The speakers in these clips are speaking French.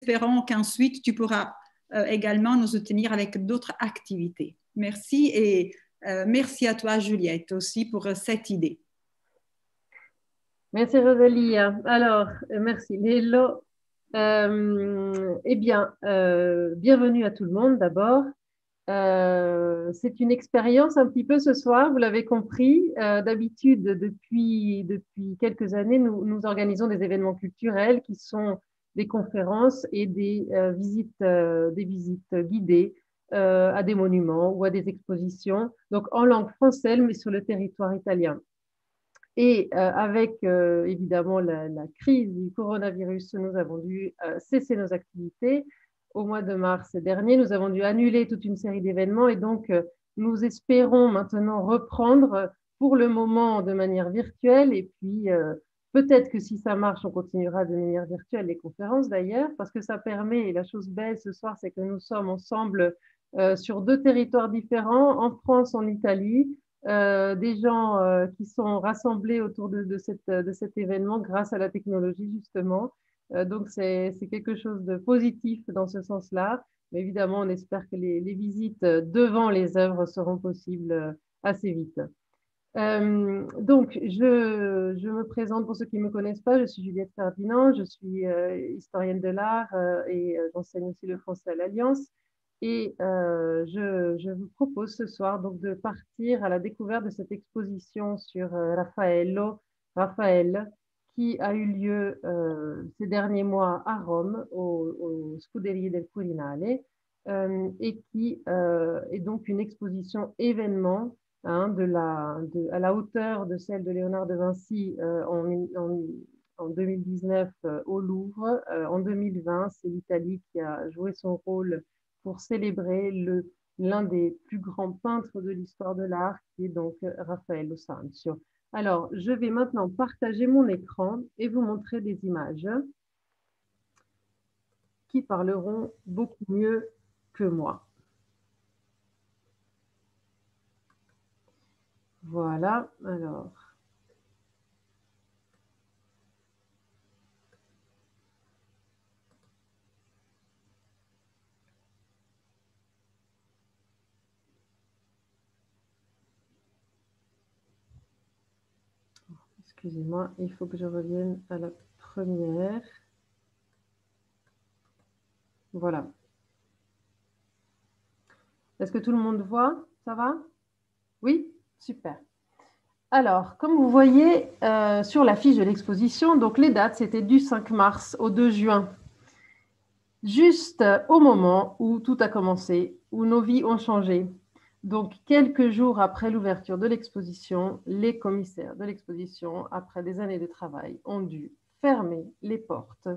espérons qu'ensuite tu pourras également nous soutenir avec d'autres activités. Merci et merci à toi, Juliette, aussi pour cette idée. Merci Rosalie. Alors, merci Lélo. Eh bien, bienvenue à tout le monde d'abord. C'est une expérience un petit peu ce soir, vous l'avez compris. D'habitude, depuis quelques années, nous organisons des événements culturels qui sont des conférences et des visites guidées à des monuments ou à des expositions, donc en langue française, mais sur le territoire italien. Et avec évidemment la crise du coronavirus, nous avons dû cesser nos activités. Au mois de mars dernier, nous avons dû annuler toute une série d'événements et donc nous espérons maintenant reprendre pour le moment de manière virtuelle et puis peut-être que si ça marche, on continuera de manière virtuelle les conférences d'ailleurs parce que ça permet, et la chose belle ce soir, c'est que nous sommes ensemble sur 2 territoires différents, en France, en Italie, des gens qui sont rassemblés autour de cet événement grâce à la technologie, justement. Donc, c'est quelque chose de positif dans ce sens-là. Mais évidemment, on espère que les visites devant les œuvres seront possibles assez vite. Donc, je me présente pour ceux qui ne me connaissent pas. Je suis Juliette Ferdinand, je suis historienne de l'art et j'enseigne aussi le français à l'Alliance. Et je vous propose ce soir donc de partir à la découverte de cette exposition sur Raphaël, qui a eu lieu ces derniers mois à Rome, au Scuderie del Quirinale, et qui est donc une exposition événement hein, à la hauteur de celle de Léonard de Vinci en 2019 au Louvre. En 2020, c'est l'Italie qui a joué son rôle pour célébrer l'un des plus grands peintres de l'histoire de l'art, qui est donc Raffaello Sanzio. Alors, je vais maintenant partager mon écran et vous montrer des images qui parleront beaucoup mieux que moi. Voilà, alors. Excusez-moi, il faut que je revienne à la première. Voilà. Est-ce que tout le monde voit? Ça va? Oui? Super. Alors, comme vous voyez sur la fiche de l'exposition, donc les dates, c'était du 5 mars au 2 juin. Juste au moment où tout a commencé, où nos vies ont changé. Donc, quelques jours après l'ouverture de l'exposition, les commissaires de l'exposition, après des années de travail, ont dû fermer les portes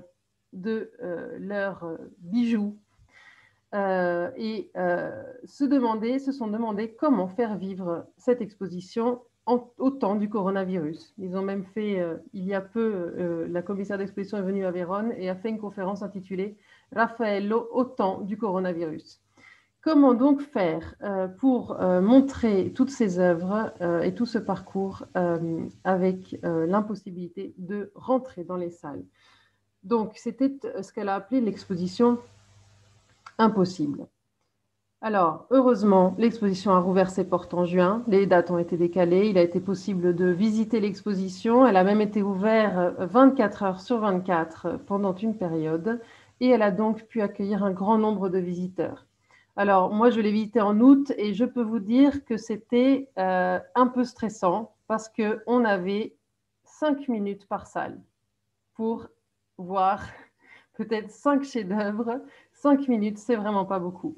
de leurs bijoux et se sont demandé comment faire vivre cette exposition au temps du coronavirus. Ils ont même fait, il y a peu, la commissaire d'exposition est venue à Vérone et a fait une conférence intitulée « Raffaello au temps du coronavirus ». Comment donc faire pour montrer toutes ces œuvres et tout ce parcours avec l'impossibilité de rentrer dans les salles? Donc, c'était ce qu'elle a appelé l'exposition impossible. Alors, heureusement, l'exposition a rouvert ses portes en juin. Les dates ont été décalées. Il a été possible de visiter l'exposition. Elle a même été ouverte 24 heures sur 24 pendant une période. Et elle a donc pu accueillir un grand nombre de visiteurs. Alors, moi, je l'ai visitée en août et je peux vous dire que c'était un peu stressant parce qu'on avait 5 minutes par salle pour voir peut-être 5 chefs-d'œuvre. 5 minutes, c'est vraiment pas beaucoup.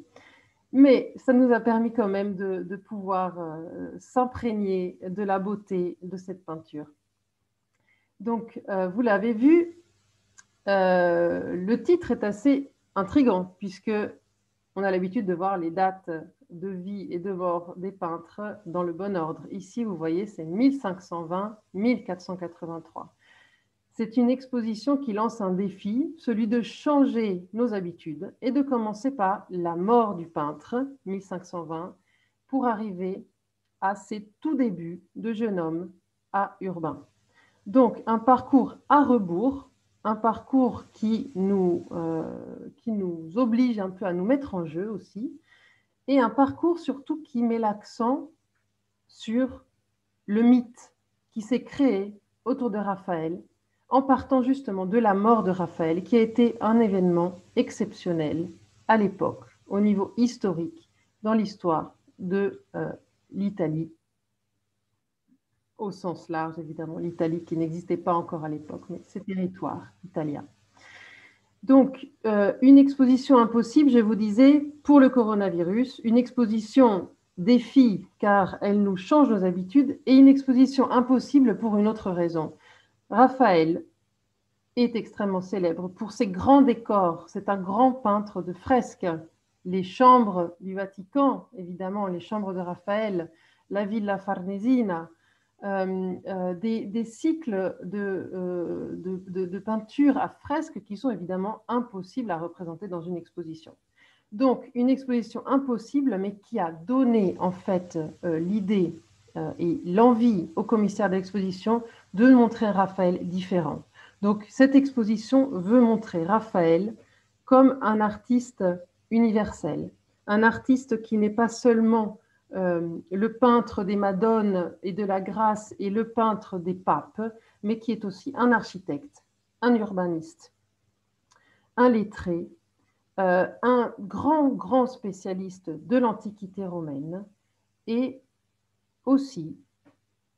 Mais ça nous a permis quand même de pouvoir s'imprégner de la beauté de cette peinture. Donc, vous l'avez vu, le titre est assez intriguant puisque on a l'habitude de voir les dates de vie et de mort des peintres dans le bon ordre. Ici, vous voyez, c'est 1520-1483. C'est une exposition qui lance un défi, celui de changer nos habitudes et de commencer par la mort du peintre, 1520, pour arriver à ses tout débuts de jeune homme à Urbain. Donc, un parcours à rebours, un parcours qui qui nous oblige un peu à nous mettre en jeu aussi, et un parcours surtout qui met l'accent sur le mythe qui s'est créé autour de Raphaël, en partant justement de la mort de Raphaël, qui a été un événement exceptionnel à l'époque, au niveau historique, dans l'histoire de l'Italie, au sens large évidemment, l'Italie qui n'existait pas encore à l'époque, mais ces territoires italiens. Donc, une exposition impossible, je vous disais, pour le coronavirus, une exposition défi car elle nous change nos habitudes, et une exposition impossible pour une autre raison. Raphaël est extrêmement célèbre pour ses grands décors. C'est un grand peintre de fresques. Les chambres du Vatican, évidemment, les chambres de Raphaël, la Villa Farnesina, des cycles de peinture à fresques qui sont évidemment impossibles à représenter dans une exposition. Donc, une exposition impossible, mais qui a donné en fait l'idée et l'envie au commissaire de l'exposition de montrer Raphaël différent. Donc, cette exposition veut montrer Raphaël comme un artiste universel, un artiste qui n'est pas seulement le peintre des Madones et de la Grâce et le peintre des papes, mais qui est aussi un architecte, un urbaniste, un lettré, un grand spécialiste de l'Antiquité romaine et aussi,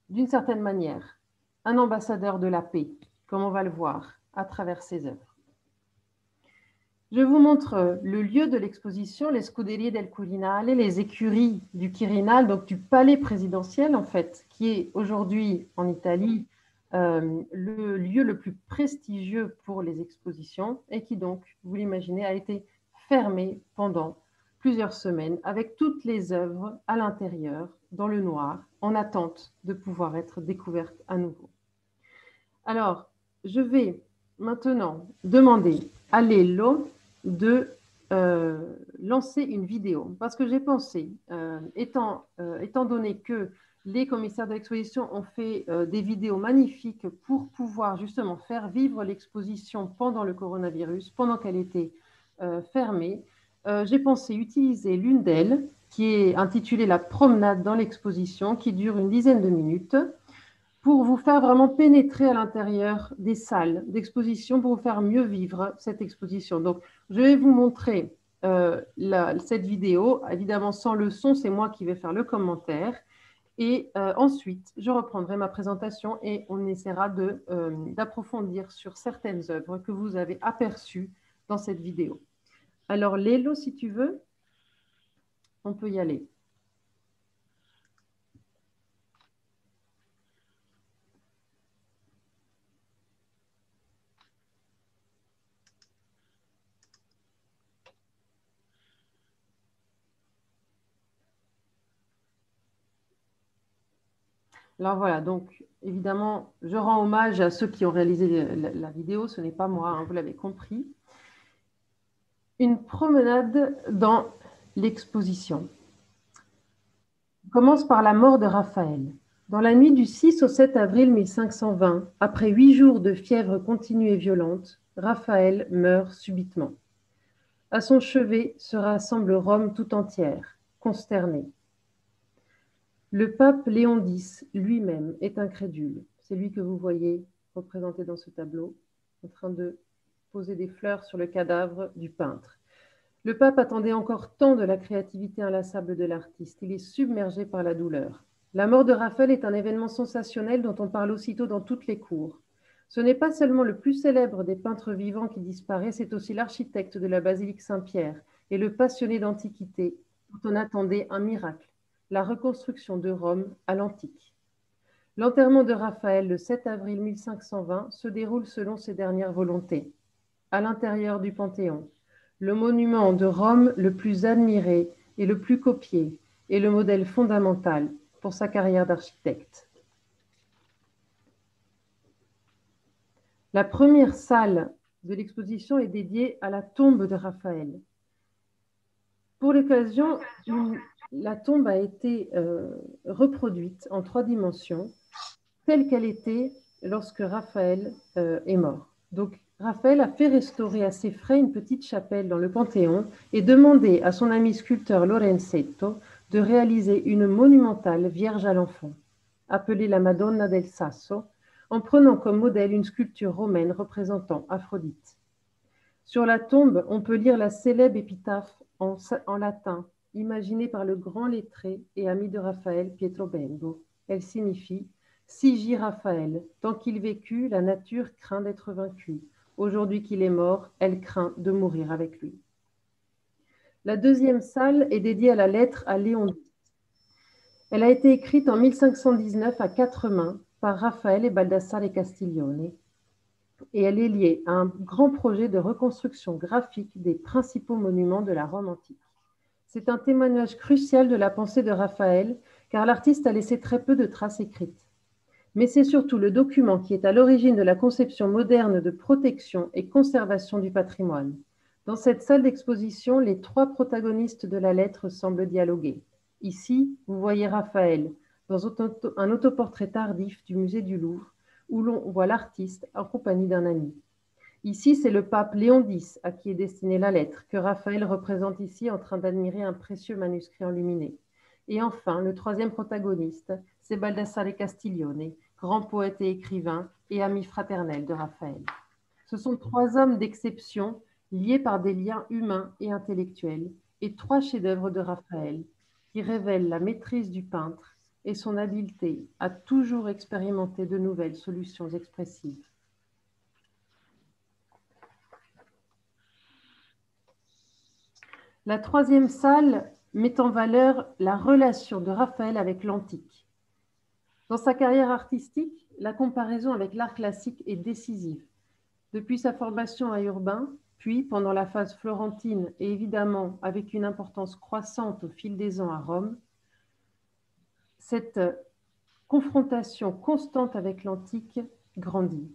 d'une certaine manière, un ambassadeur de la paix, comme on va le voir à travers ses œuvres. Je vous montre le lieu de l'exposition, les Scuderie del Quirinale, les écuries du Quirinal, donc du palais présidentiel en fait, qui est aujourd'hui en Italie le lieu le plus prestigieux pour les expositions et qui donc, vous l'imaginez, a été fermé pendant plusieurs semaines avec toutes les œuvres à l'intérieur, dans le noir, en attente de pouvoir être découvertes à nouveau. Alors, je vais maintenant demander à Lello de lancer une vidéo parce que j'ai pensé, étant donné que les commissaires de l'exposition ont fait des vidéos magnifiques pour pouvoir justement faire vivre l'exposition pendant le coronavirus, pendant qu'elle était fermée, j'ai pensé utiliser l'une d'elles qui est intitulée La promenade dans l'exposition, qui dure une dizaine de minutes, pour vous faire vraiment pénétrer à l'intérieur des salles d'exposition, pour vous faire mieux vivre cette exposition. Donc, je vais vous montrer cette vidéo, évidemment sans le son, c'est moi qui vais faire le commentaire. Et ensuite, je reprendrai ma présentation et on essaiera d'approfondir sur certaines œuvres que vous avez aperçues dans cette vidéo. Alors, Lélo, si tu veux, on peut y aller. Alors voilà, donc évidemment, je rends hommage à ceux qui ont réalisé la vidéo, ce n'est pas moi, hein, vous l'avez compris. Une promenade dans l'exposition. On commence par la mort de Raphaël. Dans la nuit du 6 au 7 avril 1520, après 8 jours de fièvre continue et violente, Raphaël meurt subitement. À son chevet se rassemble Rome tout entière, consternée. Le pape Léon X lui-même est incrédule. C'est lui que vous voyez représenté dans ce tableau, en train de poser des fleurs sur le cadavre du peintre. Le pape attendait encore tant de la créativité inlassable de l'artiste. Il est submergé par la douleur. La mort de Raphaël est un événement sensationnel dont on parle aussitôt dans toutes les cours. Ce n'est pas seulement le plus célèbre des peintres vivants qui disparaît, c'est aussi l'architecte de la basilique Saint-Pierre et le passionné d'antiquité dont on attendait un miracle, la reconstruction de Rome à l'antique. L'enterrement de Raphaël le 7 avril 1520 se déroule selon ses dernières volontés. À l'intérieur du Panthéon, le monument de Rome le plus admiré et le plus copié est le modèle fondamental pour sa carrière d'architecte. La première salle de l'exposition est dédiée à la tombe de Raphaël. Pour l'occasion, la tombe a été reproduite en 3 dimensions, telle qu'elle était lorsque Raphaël est mort. Donc, Raphaël a fait restaurer à ses frais une petite chapelle dans le Panthéon et demandé à son ami sculpteur Lorenzetto de réaliser une monumentale Vierge à l'Enfant, appelée la Madonna del Sasso, en prenant comme modèle une sculpture romaine représentant Aphrodite. Sur la tombe, on peut lire la célèbre épitaphe en latin, imaginée par le grand lettré et ami de Raphaël, Pietro Bembo. Elle signifie « Sigi Raphaël, tant qu'il vécut, la nature craint d'être vaincue. Aujourd'hui qu'il est mort, elle craint de mourir avec lui. » La deuxième salle est dédiée à la lettre à Léon X. Elle a été écrite en 1519 à quatre mains par Raphaël et Baldassare Castiglione et elle est liée à un grand projet de reconstruction graphique des principaux monuments de la Rome antique. C'est un témoignage crucial de la pensée de Raphaël, car l'artiste a laissé très peu de traces écrites. Mais c'est surtout le document qui est à l'origine de la conception moderne de protection et conservation du patrimoine. Dans cette salle d'exposition, les trois protagonistes de la lettre semblent dialoguer. Ici, vous voyez Raphaël, dans un autoportrait tardif du musée du Louvre, où l'on voit l'artiste en compagnie d'un ami. Ici, c'est le pape Léon X à qui est destinée la lettre, que Raphaël représente ici en train d'admirer un précieux manuscrit enluminé. Et enfin, le troisième protagoniste, c'est Baldassare Castiglione, grand poète et écrivain et ami fraternel de Raphaël. Ce sont trois hommes d'exception, liés par des liens humains et intellectuels, et trois chefs-d'œuvre de Raphaël, qui révèlent la maîtrise du peintre et son habileté à toujours expérimenter de nouvelles solutions expressives. La troisième salle met en valeur la relation de Raphaël avec l'antique. Dans sa carrière artistique, la comparaison avec l'art classique est décisive. Depuis sa formation à Urbain, puis pendant la phase florentine et évidemment avec une importance croissante au fil des ans à Rome, cette confrontation constante avec l'antique grandit.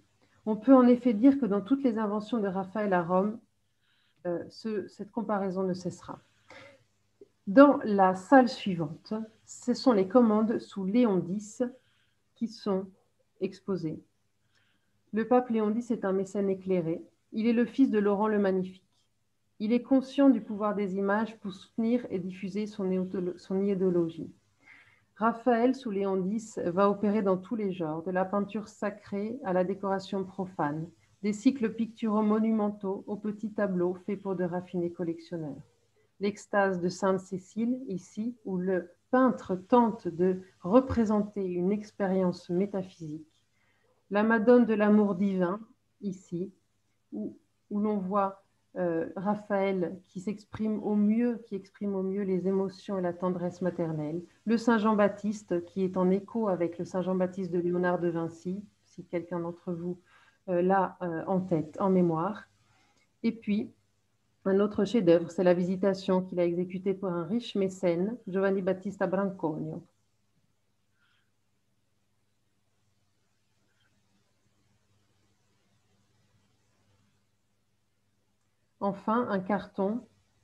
On peut en effet dire que dans toutes les inventions de Raphaël à Rome, cette comparaison ne cessera. Dans la salle suivante, ce sont les commandes sous Léon X qui sont exposées. Le pape Léon X est un mécène éclairé. Il est le fils de Laurent le Magnifique. Il est conscient du pouvoir des images pour soutenir et diffuser son idéologie. Raphaël, sous Léon X, va opérer dans tous les genres, de la peinture sacrée à la décoration profane, des cycles picturaux monumentaux aux petits tableaux faits pour de raffinés collectionneurs. L'extase de Sainte-Cécile, ici, où le peintre tente de représenter une expérience métaphysique. La Madone de l'amour divin, ici, où l'on voit Raphaël qui exprime au mieux les émotions et la tendresse maternelle. Le Saint Jean-Baptiste qui est en écho avec le Saint Jean-Baptiste de Léonard de Vinci, si quelqu'un d'entre vous l'a en tête, en mémoire. Et puis, un autre chef-d'œuvre, c'est la Visitation qu'il a exécutée pour un riche mécène, Giovanni Battista Brancogno. Enfin, un carton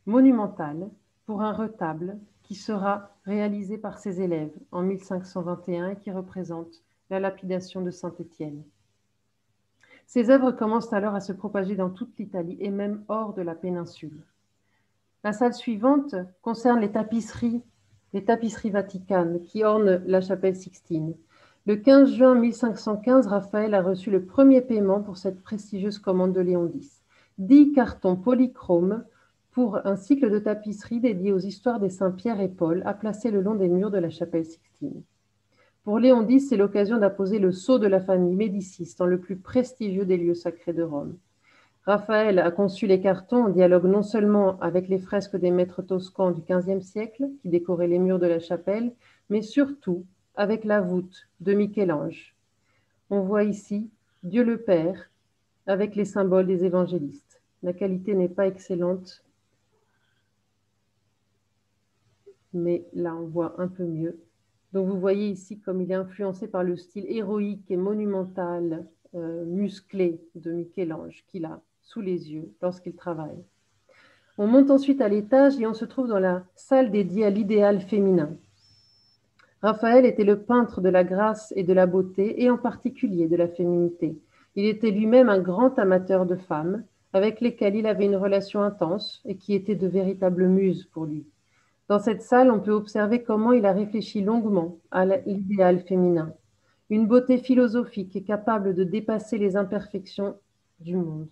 monumental pour un retable qui sera réalisé par ses élèves en 1521 et qui représente la lapidation de Saint-Étienne. Ces œuvres commencent alors à se propager dans toute l'Italie et même hors de la péninsule. La salle suivante concerne les tapisseries vaticanes qui ornent la chapelle Sixtine. Le 15 juin 1515, Raphaël a reçu le premier paiement pour cette prestigieuse commande de Léon X. 10 cartons polychromes pour un cycle de tapisseries dédié aux histoires des saints Pierre et Paul à placer le long des murs de la chapelle Sixtine. Pour Léon X, c'est l'occasion d'apposer le sceau de la famille Médicis dans le plus prestigieux des lieux sacrés de Rome. Raphaël a conçu les cartons en dialogue non seulement avec les fresques des maîtres toscans du XVe siècle qui décoraient les murs de la chapelle, mais surtout avec la voûte de Michel-Ange. On voit ici Dieu le Père avec les symboles des évangélistes. La qualité n'est pas excellente, mais là on voit un peu mieux. Donc vous voyez ici comme il est influencé par le style héroïque et monumental, musclé de Michel-Ange qu'il a sous les yeux lorsqu'il travaille. On monte ensuite à l'étage et on se trouve dans la salle dédiée à l'idéal féminin. Raphaël était le peintre de la grâce et de la beauté, et en particulier de la féminité. Il était lui-même un grand amateur de femmes, avec lesquelles il avait une relation intense et qui étaient de véritables muses pour lui. Dans cette salle, on peut observer comment il a réfléchi longuement à l'idéal féminin, une beauté philosophique et capable de dépasser les imperfections du monde.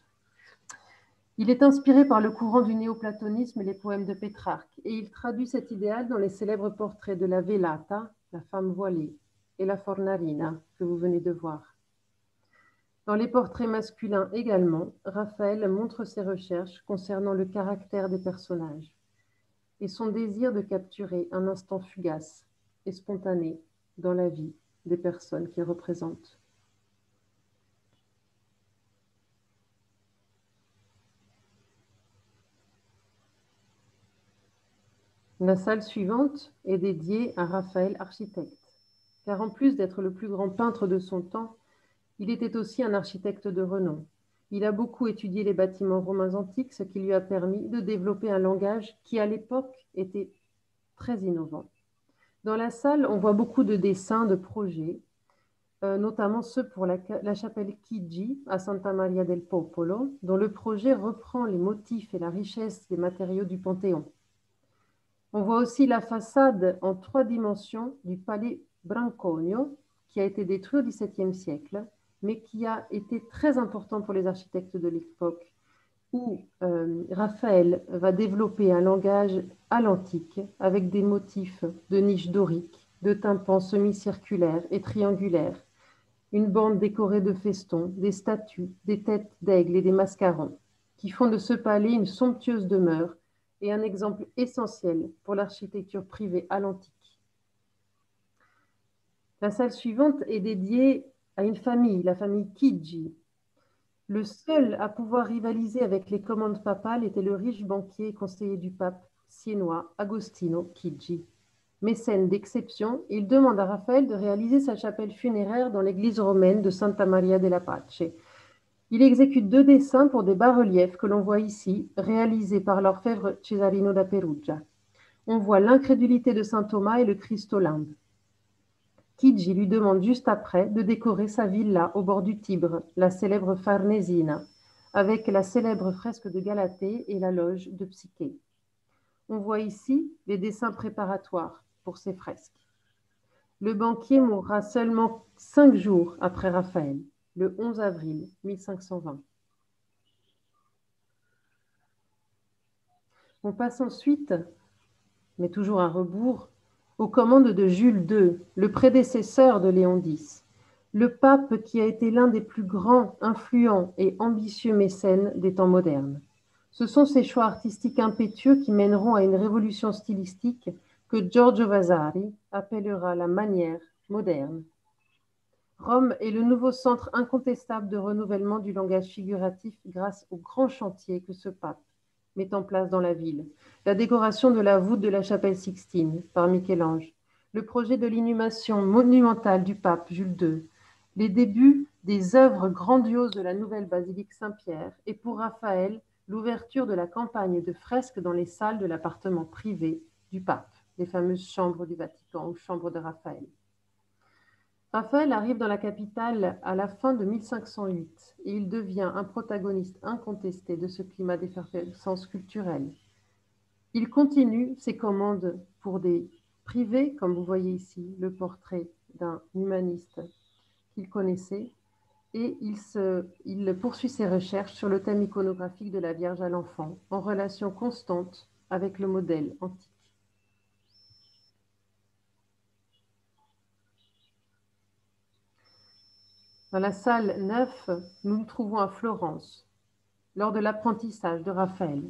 Il est inspiré par le courant du néoplatonisme et les poèmes de Pétrarque, et il traduit cet idéal dans les célèbres portraits de la Velata, la femme voilée, et la Fornarina, que vous venez de voir. Dans les portraits masculins également, Raphaël montre ses recherches concernant le caractère des personnages et son désir de capturer un instant fugace et spontané dans la vie des personnes qu'il représente. La salle suivante est dédiée à Raphaël architecte, car en plus d'être le plus grand peintre de son temps, il était aussi un architecte de renom. Il a beaucoup étudié les bâtiments romains antiques, ce qui lui a permis de développer un langage qui, à l'époque, était très innovant. Dans la salle, on voit beaucoup de dessins, de projets, notamment ceux pour la chapelle Chigi à Santa Maria del Popolo, dont le projet reprend les motifs et la richesse des matériaux du Panthéon. On voit aussi la façade en 3 dimensions du palais Brancogno, qui a été détruit au XVIIe siècle, mais qui a été très important pour les architectes de l'époque, où Raphaël va développer un langage à l'antique avec des motifs de niches doriques, de tympans semi-circulaires et triangulaires, une bande décorée de festons, des statues, des têtes d'aigle et des mascarons, qui font de ce palais une somptueuse demeure et un exemple essentiel pour l'architecture privée à l'antique. La salle suivante est dédiée à une famille, la famille Chigi. Le seul à pouvoir rivaliser avec les commandes papales était le riche banquier et conseiller du pape siennois Agostino Chigi. Mécène d'exception, il demande à Raphaël de réaliser sa chapelle funéraire dans l'église romaine de Santa Maria della Pace. Il exécute 2 dessins pour des bas-reliefs que l'on voit ici, réalisés par l'orfèvre Cesarino da Perugia. On voit l'incrédulité de saint Thomas et le Christ au limbe. Chigi lui demande juste après de décorer sa villa au bord du Tibre, la célèbre Farnesina, avec la célèbre fresque de Galatée et la loge de Psyché. On voit ici les dessins préparatoires pour ces fresques. Le banquier mourra seulement 5 jours après Raphaël, le 11 avril 1520. On passe ensuite, mais toujours à rebours, aux commandes de Jules II, le prédécesseur de Léon X, le pape qui a été l'un des plus grands, influents et ambitieux mécènes des temps modernes. Ce sont ces choix artistiques impétueux qui mèneront à une révolution stylistique que Giorgio Vasari appellera la manière moderne. Rome est le nouveau centre incontestable de renouvellement du langage figuratif grâce au grand chantier que ce pape met en place dans la ville. La décoration de la voûte de la chapelle Sixtine par Michel-Ange, le projet de l'inhumation monumentale du pape Jules II, les débuts des œuvres grandioses de la nouvelle basilique Saint-Pierre et pour Raphaël, l'ouverture de la campagne de fresques dans les salles de l'appartement privé du pape, les fameuses chambres du Vatican ou chambres de Raphaël. Raphaël arrive dans la capitale à la fin de 1508 et il devient un protagoniste incontesté de ce climat d'effervescence culturelle. Il continue ses commandes pour des privés, comme vous voyez ici le portrait d'un humaniste qu'il connaissait, et il poursuit ses recherches sur le thème iconographique de la Vierge à l'enfant, en relation constante avec le modèle antique. Dans la salle 9, nous nous trouvons à Florence, lors de l'apprentissage de Raphaël.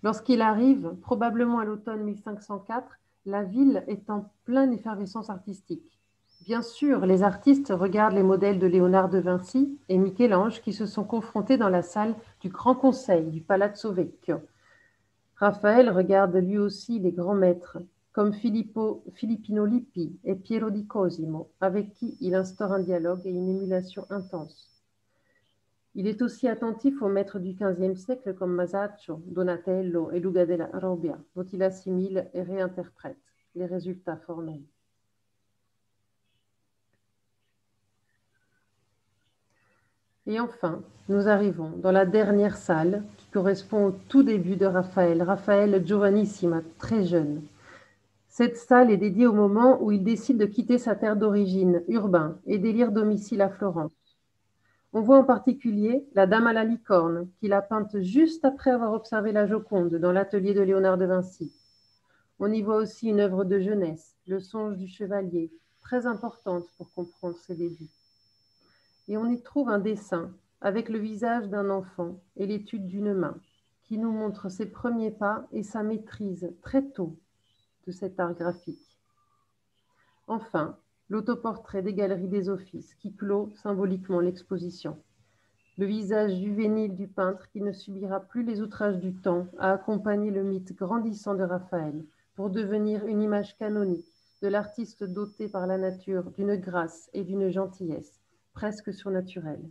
Lorsqu'il arrive, probablement à l'automne 1504, la ville est en pleine effervescence artistique. Bien sûr, les artistes regardent les modèles de Léonard de Vinci et Michel-Ange qui se sont confrontés dans la salle du Grand Conseil du Palazzo Vecchio. Raphaël regarde lui aussi les grands maîtres, comme Filippino Lippi et Piero di Cosimo, avec qui il instaure un dialogue et une émulation intense. Il est aussi attentif aux maîtres du XVe siècle comme Masaccio, Donatello et Luca della Robbia, dont il assimile et réinterprète les résultats formels. Et enfin, nous arrivons dans la dernière salle qui correspond au tout début de Raphaël, Raphaël Giovanissima, très jeune. Cette salle est dédiée au moment où il décide de quitter sa terre d'origine, Urbain, et d'élire domicile à Florence. On voit en particulier la Dame à la licorne, qu'il a peinte juste après avoir observé la Joconde dans l'atelier de Léonard de Vinci. On y voit aussi une œuvre de jeunesse, Le songe du chevalier, très importante pour comprendre ses débuts. Et on y trouve un dessin avec le visage d'un enfant et l'étude d'une main, qui nous montre ses premiers pas et sa maîtrise très tôt de cet art graphique. Enfin, l'autoportrait des Galeries des Offices qui clôt symboliquement l'exposition. Le visage juvénile du peintre qui ne subira plus les outrages du temps a accompagné le mythe grandissant de Raphaël pour devenir une image canonique de l'artiste doté par la nature d'une grâce et d'une gentillesse presque surnaturelle.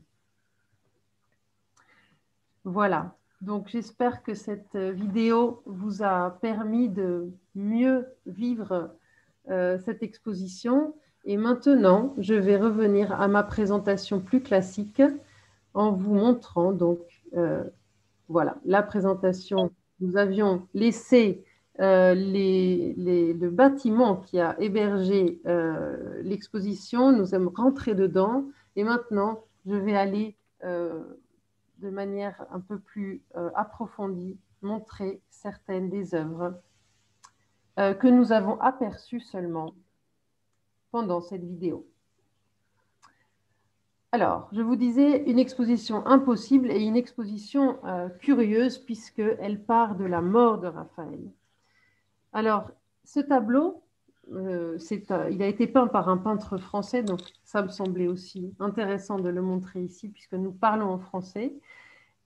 Voilà, donc j'espère que cette vidéo vous a permis de mieux vivre cette exposition. Et maintenant, je vais revenir à ma présentation plus classique en vous montrant donc, voilà, la présentation. Nous avions laissé le bâtiment qui a hébergé l'exposition, nous sommes rentrés dedans et maintenant, je vais aller de manière un peu plus approfondie montrer certaines des œuvres que nous avons aperçues seulement pendant cette vidéo. Alors, je vous disais une exposition impossible et une exposition curieuse puisqu'elle part de la mort de Raphaël. Alors, ce tableau, il a été peint par un peintre français, donc ça me semblait aussi intéressant de le montrer ici puisque nous parlons en français.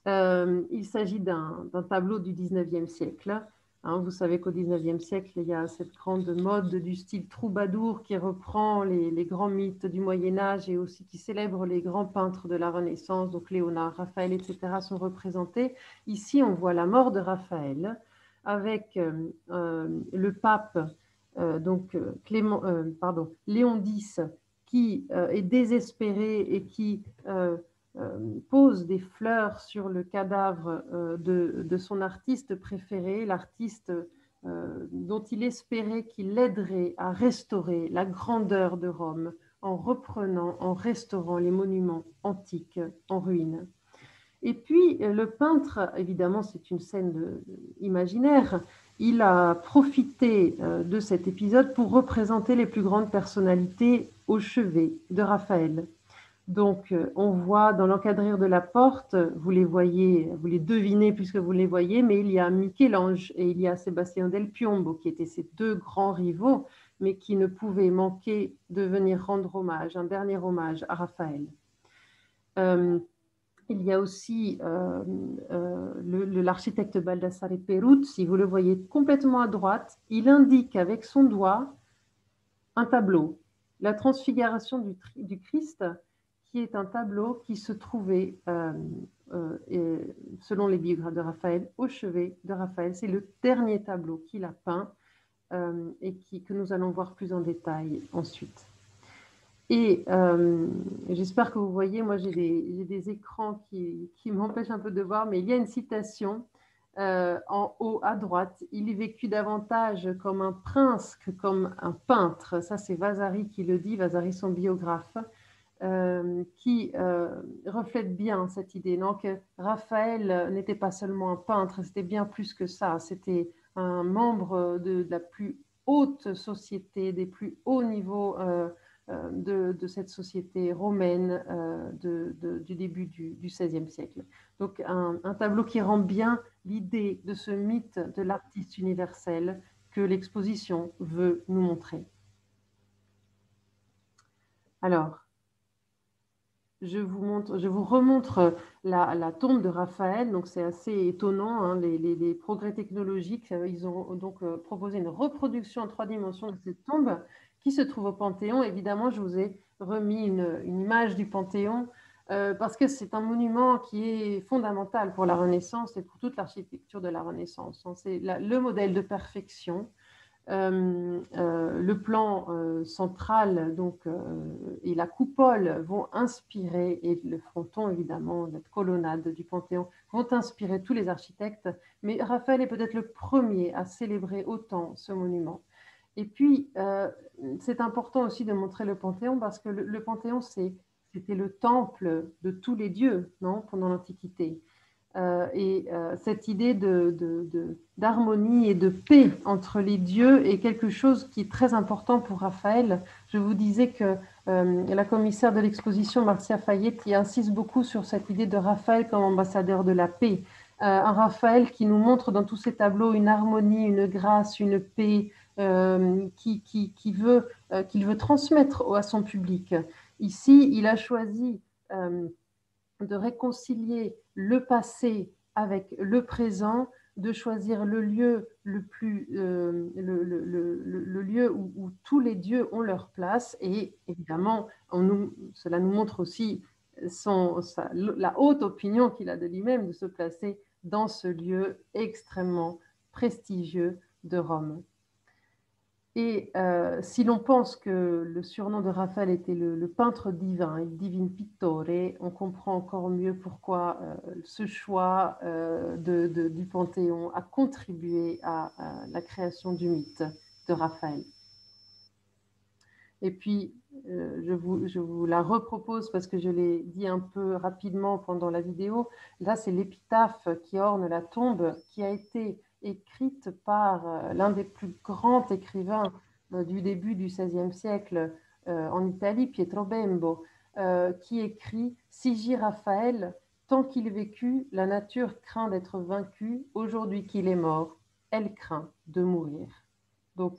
Il s'agit d'un tableau du 19e siècle. Hein, vous savez qu'au 19e siècle, il y a cette grande mode du style troubadour qui reprend les grands mythes du Moyen-Âge et aussi qui célèbre les grands peintres de la Renaissance, donc Léonard, Raphaël, etc. sont représentés. Ici, on voit la mort de Raphaël avec le pape, Léon X, qui est désespéré et qui pose des fleurs sur le cadavre de son artiste préféré, l'artiste dont il espérait qu'il l'aiderait à restaurer la grandeur de Rome en restaurant les monuments antiques en ruine. Et puis le peintre, évidemment c'est une scène imaginaire, il a profité de cet épisode pour représenter les plus grandes personnalités au chevet de Raphaël. Donc, on voit dans l'encadrure de la porte, vous les voyez, vous les devinez puisque vous les voyez, mais il y a Michel-Ange et il y a Sébastien del Piombo qui étaient ces deux grands rivaux, mais qui ne pouvaient manquer de venir rendre hommage, un dernier hommage à Raphaël. Il y a aussi l'architecte Baldassare Peruzzi, vous le voyez complètement à droite, il indique avec son doigt un tableau, la transfiguration du Christ, qui est un tableau qui se trouvait, selon les biographes de Raphaël, au chevet de Raphaël. C'est le dernier tableau qu'il a peint et que nous allons voir plus en détail ensuite. Et j'espère que vous voyez, moi j'ai des écrans qui m'empêchent un peu de voir, mais il y a une citation en haut à droite. Il est vécu davantage comme un prince que comme un peintre. Ça, c'est Vasari qui le dit, Vasari, son biographe. Qui reflète bien cette idée. Donc, Raphaël n'était pas seulement un peintre, c'était bien plus que ça. C'était un membre de la plus haute société, des plus hauts niveaux de cette société romaine du début du XVIe siècle. Donc, un tableau qui rend bien l'idée de ce mythe de l'artiste universel que l'exposition veut nous montrer. Alors, je vous remontre la tombe de Raphaël. Donc, c'est assez étonnant, hein, les progrès technologiques. Ils ont donc proposé une reproduction en 3 dimensions de cette tombe qui se trouve au Panthéon. Évidemment, je vous ai remis une image du Panthéon parce que c'est un monument qui est fondamental pour la Renaissance et pour toute l'architecture de la Renaissance. C'est le modèle de perfection. le plan central donc, et la coupole vont inspirer, et le fronton évidemment, la colonnade du Panthéon, vont inspirer tous les architectes, mais Raphaël est peut-être le premier à célébrer autant ce monument. Et puis, c'est important aussi de montrer le Panthéon parce que le Panthéon, c'était le temple de tous les dieux, non, pendant l'Antiquité. Cette idée d'harmonie et de paix entre les dieux est quelque chose qui est très important pour Raphaël. Je vous disais que la commissaire de l'exposition, Marcia Fayet, qui insiste beaucoup sur cette idée de Raphaël comme ambassadeur de la paix. Un Raphaël qui nous montre dans tous ses tableaux une harmonie, une grâce, une paix qu'il veut transmettre à son public. Ici, il a choisi de réconcilier le passé avec le présent, de choisir le lieu le lieu où tous les dieux ont leur place. Et évidemment, cela nous montre aussi la haute opinion qu'il a de lui-même de se placer dans ce lieu extrêmement prestigieux de Rome. Et si l'on pense que le surnom de Raphaël était le peintre divin, il divin pittore, on comprend encore mieux pourquoi ce choix du Panthéon a contribué à la création du mythe de Raphaël. Et puis, je vous la repropose parce que je l'ai dit un peu rapidement pendant la vidéo. Là, c'est l'épitaphe qui orne la tombe qui a été écrite par l'un des plus grands écrivains du début du XVIe siècle en Italie, Pietro Bembo, qui écrit « Sigi Raphaël, tant qu'il vécut, la nature craint d'être vaincue, aujourd'hui qu'il est mort, elle craint de mourir. » Donc,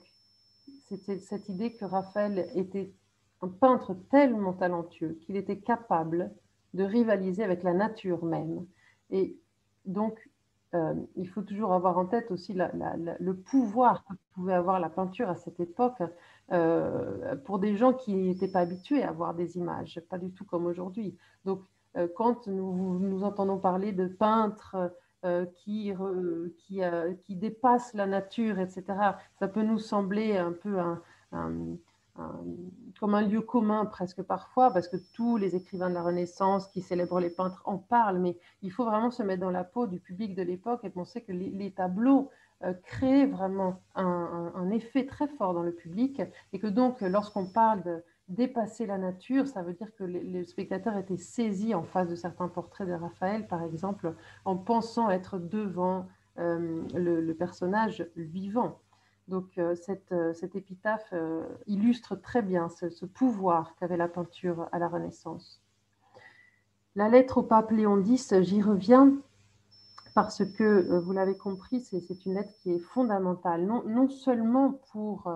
c'était cette idée que Raphaël était un peintre tellement talentueux qu'il était capable de rivaliser avec la nature même. Et donc, il faut toujours avoir en tête aussi le pouvoir que pouvait avoir la peinture à cette époque pour des gens qui n'étaient pas habitués à voir des images, pas du tout comme aujourd'hui. Donc, quand nous entendons parler de peintres qui dépassent la nature, etc., ça peut nous sembler un peu comme un lieu commun presque parfois, parce que tous les écrivains de la Renaissance qui célèbrent les peintres en parlent, mais il faut vraiment se mettre dans la peau du public de l'époque et penser que les tableaux créaient vraiment un effet très fort dans le public, et que donc lorsqu'on parle de dépasser la nature, ça veut dire que les spectateurs étaient saisis en face de certains portraits de Raphaël, par exemple, en pensant être devant le personnage vivant. Donc cette épitaphe illustre très bien ce pouvoir qu'avait la peinture à la Renaissance. La lettre au pape Léon X, j'y reviens parce que, vous l'avez compris, c'est une lettre qui est fondamentale, non seulement pour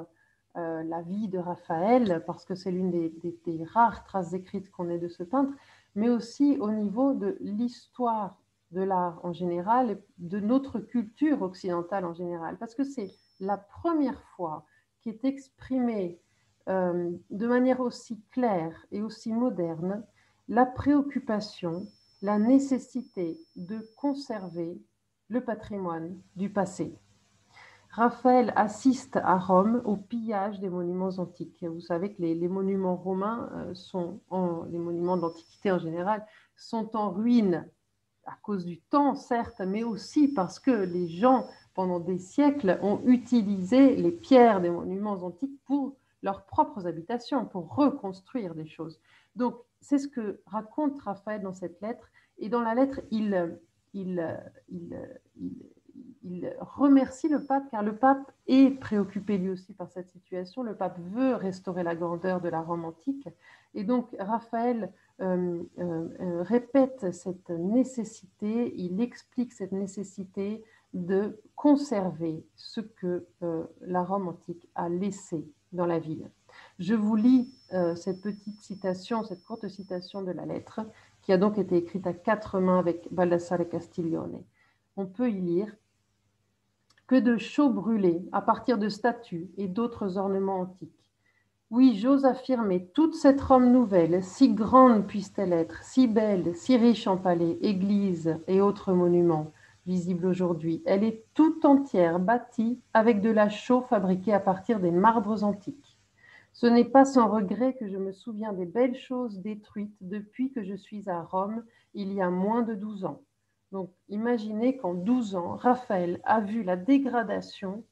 la vie de Raphaël, parce que c'est l'une des rares traces écrites qu'on ait de ce peintre, mais aussi au niveau de l'histoire de l'art en général et de notre culture occidentale en général, parce que c'est la première fois qu'est exprimée de manière aussi claire et aussi moderne la préoccupation, la nécessité de conserver le patrimoine du passé. Raphaël assiste à Rome au pillage des monuments antiques. Vous savez que les monuments romains, les monuments de l'Antiquité en général, sont en ruine à cause du temps, certes, mais aussi parce que les gens, pendant des siècles, ont utilisé les pierres des monuments antiques pour leurs propres habitations, pour reconstruire des choses. Donc, c'est ce que raconte Raphaël dans cette lettre. Et dans la lettre, il remercie le pape, car le pape est préoccupé lui aussi par cette situation. Le pape veut restaurer la grandeur de la Rome antique. Et donc, Raphaël répète cette nécessité, il explique cette nécessité de conserver ce que la Rome antique a laissé dans la ville. Je vous lis cette petite citation, cette courte citation de la lettre, qui a donc été écrite à 4 mains avec Baldassare Castiglione. On peut y lire « Que de chaux brûlés à partir de statues et d'autres ornements antiques. Oui, j'ose affirmer, toute cette Rome nouvelle, si grande puisse-t-elle être, si belle, si riche en palais, églises et autres monuments, visible aujourd'hui. Elle est tout entière bâtie avec de la chaux fabriquée à partir des marbres antiques. Ce n'est pas sans regret que je me souviens des belles choses détruites depuis que je suis à Rome il y a moins de 12 ans. Donc, imaginez qu'en 12 ans, Raphaël a vu la dégradation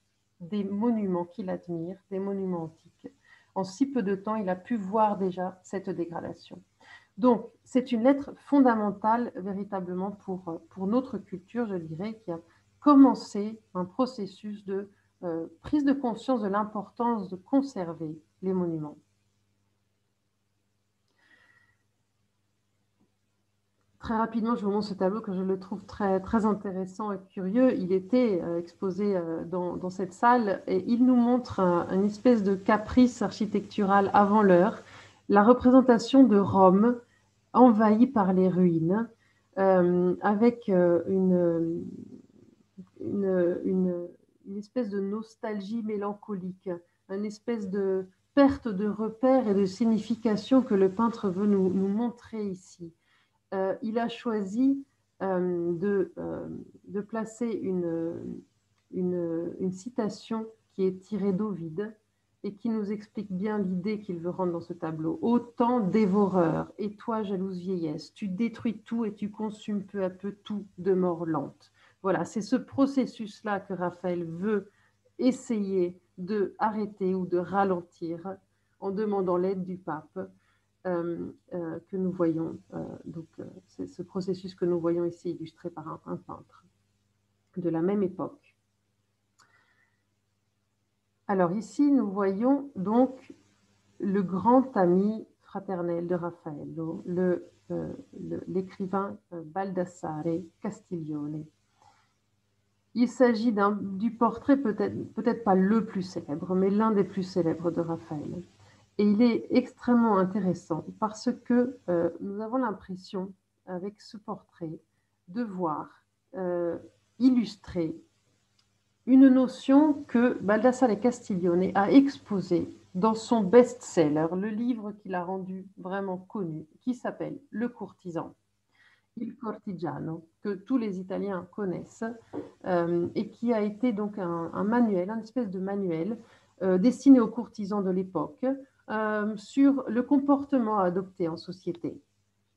des monuments qu'il admire, des monuments antiques. En si peu de temps, il a pu voir déjà cette dégradation. Donc, c'est une lettre fondamentale véritablement pour notre culture, je dirais, qui a commencé un processus de prise de conscience de l'importance de conserver les monuments. Très rapidement, je vous montre ce tableau que je le trouve très, très intéressant et curieux. Il était exposé dans cette salle et il nous montre une espèce de caprice architectural avant l'heure, la représentation de Rome envahie par les ruines, avec une espèce de nostalgie mélancolique, une espèce de perte de repères et de signification que le peintre veut nous montrer ici. Il a choisi de placer une citation qui est tirée d'Ovide et qui nous explique bien l'idée qu'il veut rendre dans ce tableau. Ô temps dévoreur, et toi, jalouse vieillesse, tu détruis tout et tu consumes peu à peu tout de mort lente. Voilà, c'est ce processus-là que Raphaël veut essayer de arrêter ou de ralentir en demandant l'aide du pape. Que nous voyons, c'est ce processus que nous voyons ici illustré par un peintre de la même époque. Alors ici, nous voyons donc le grand ami fraternel de Raphaël, l'écrivain Baldassare Castiglione. Il s'agit du portrait peut-être pas le plus célèbre, mais l'un des plus célèbres de Raphaël. Et il est extrêmement intéressant parce que nous avons l'impression, avec ce portrait, de voir illustrer une notion que Baldassare Castiglione a exposée dans son best-seller, le livre qu'il a rendu vraiment connu, qui s'appelle Le courtisan, Il cortigiano, que tous les Italiens connaissent, et qui a été donc un manuel, une espèce de manuel destiné aux courtisans de l'époque, sur le comportement à adopter en société.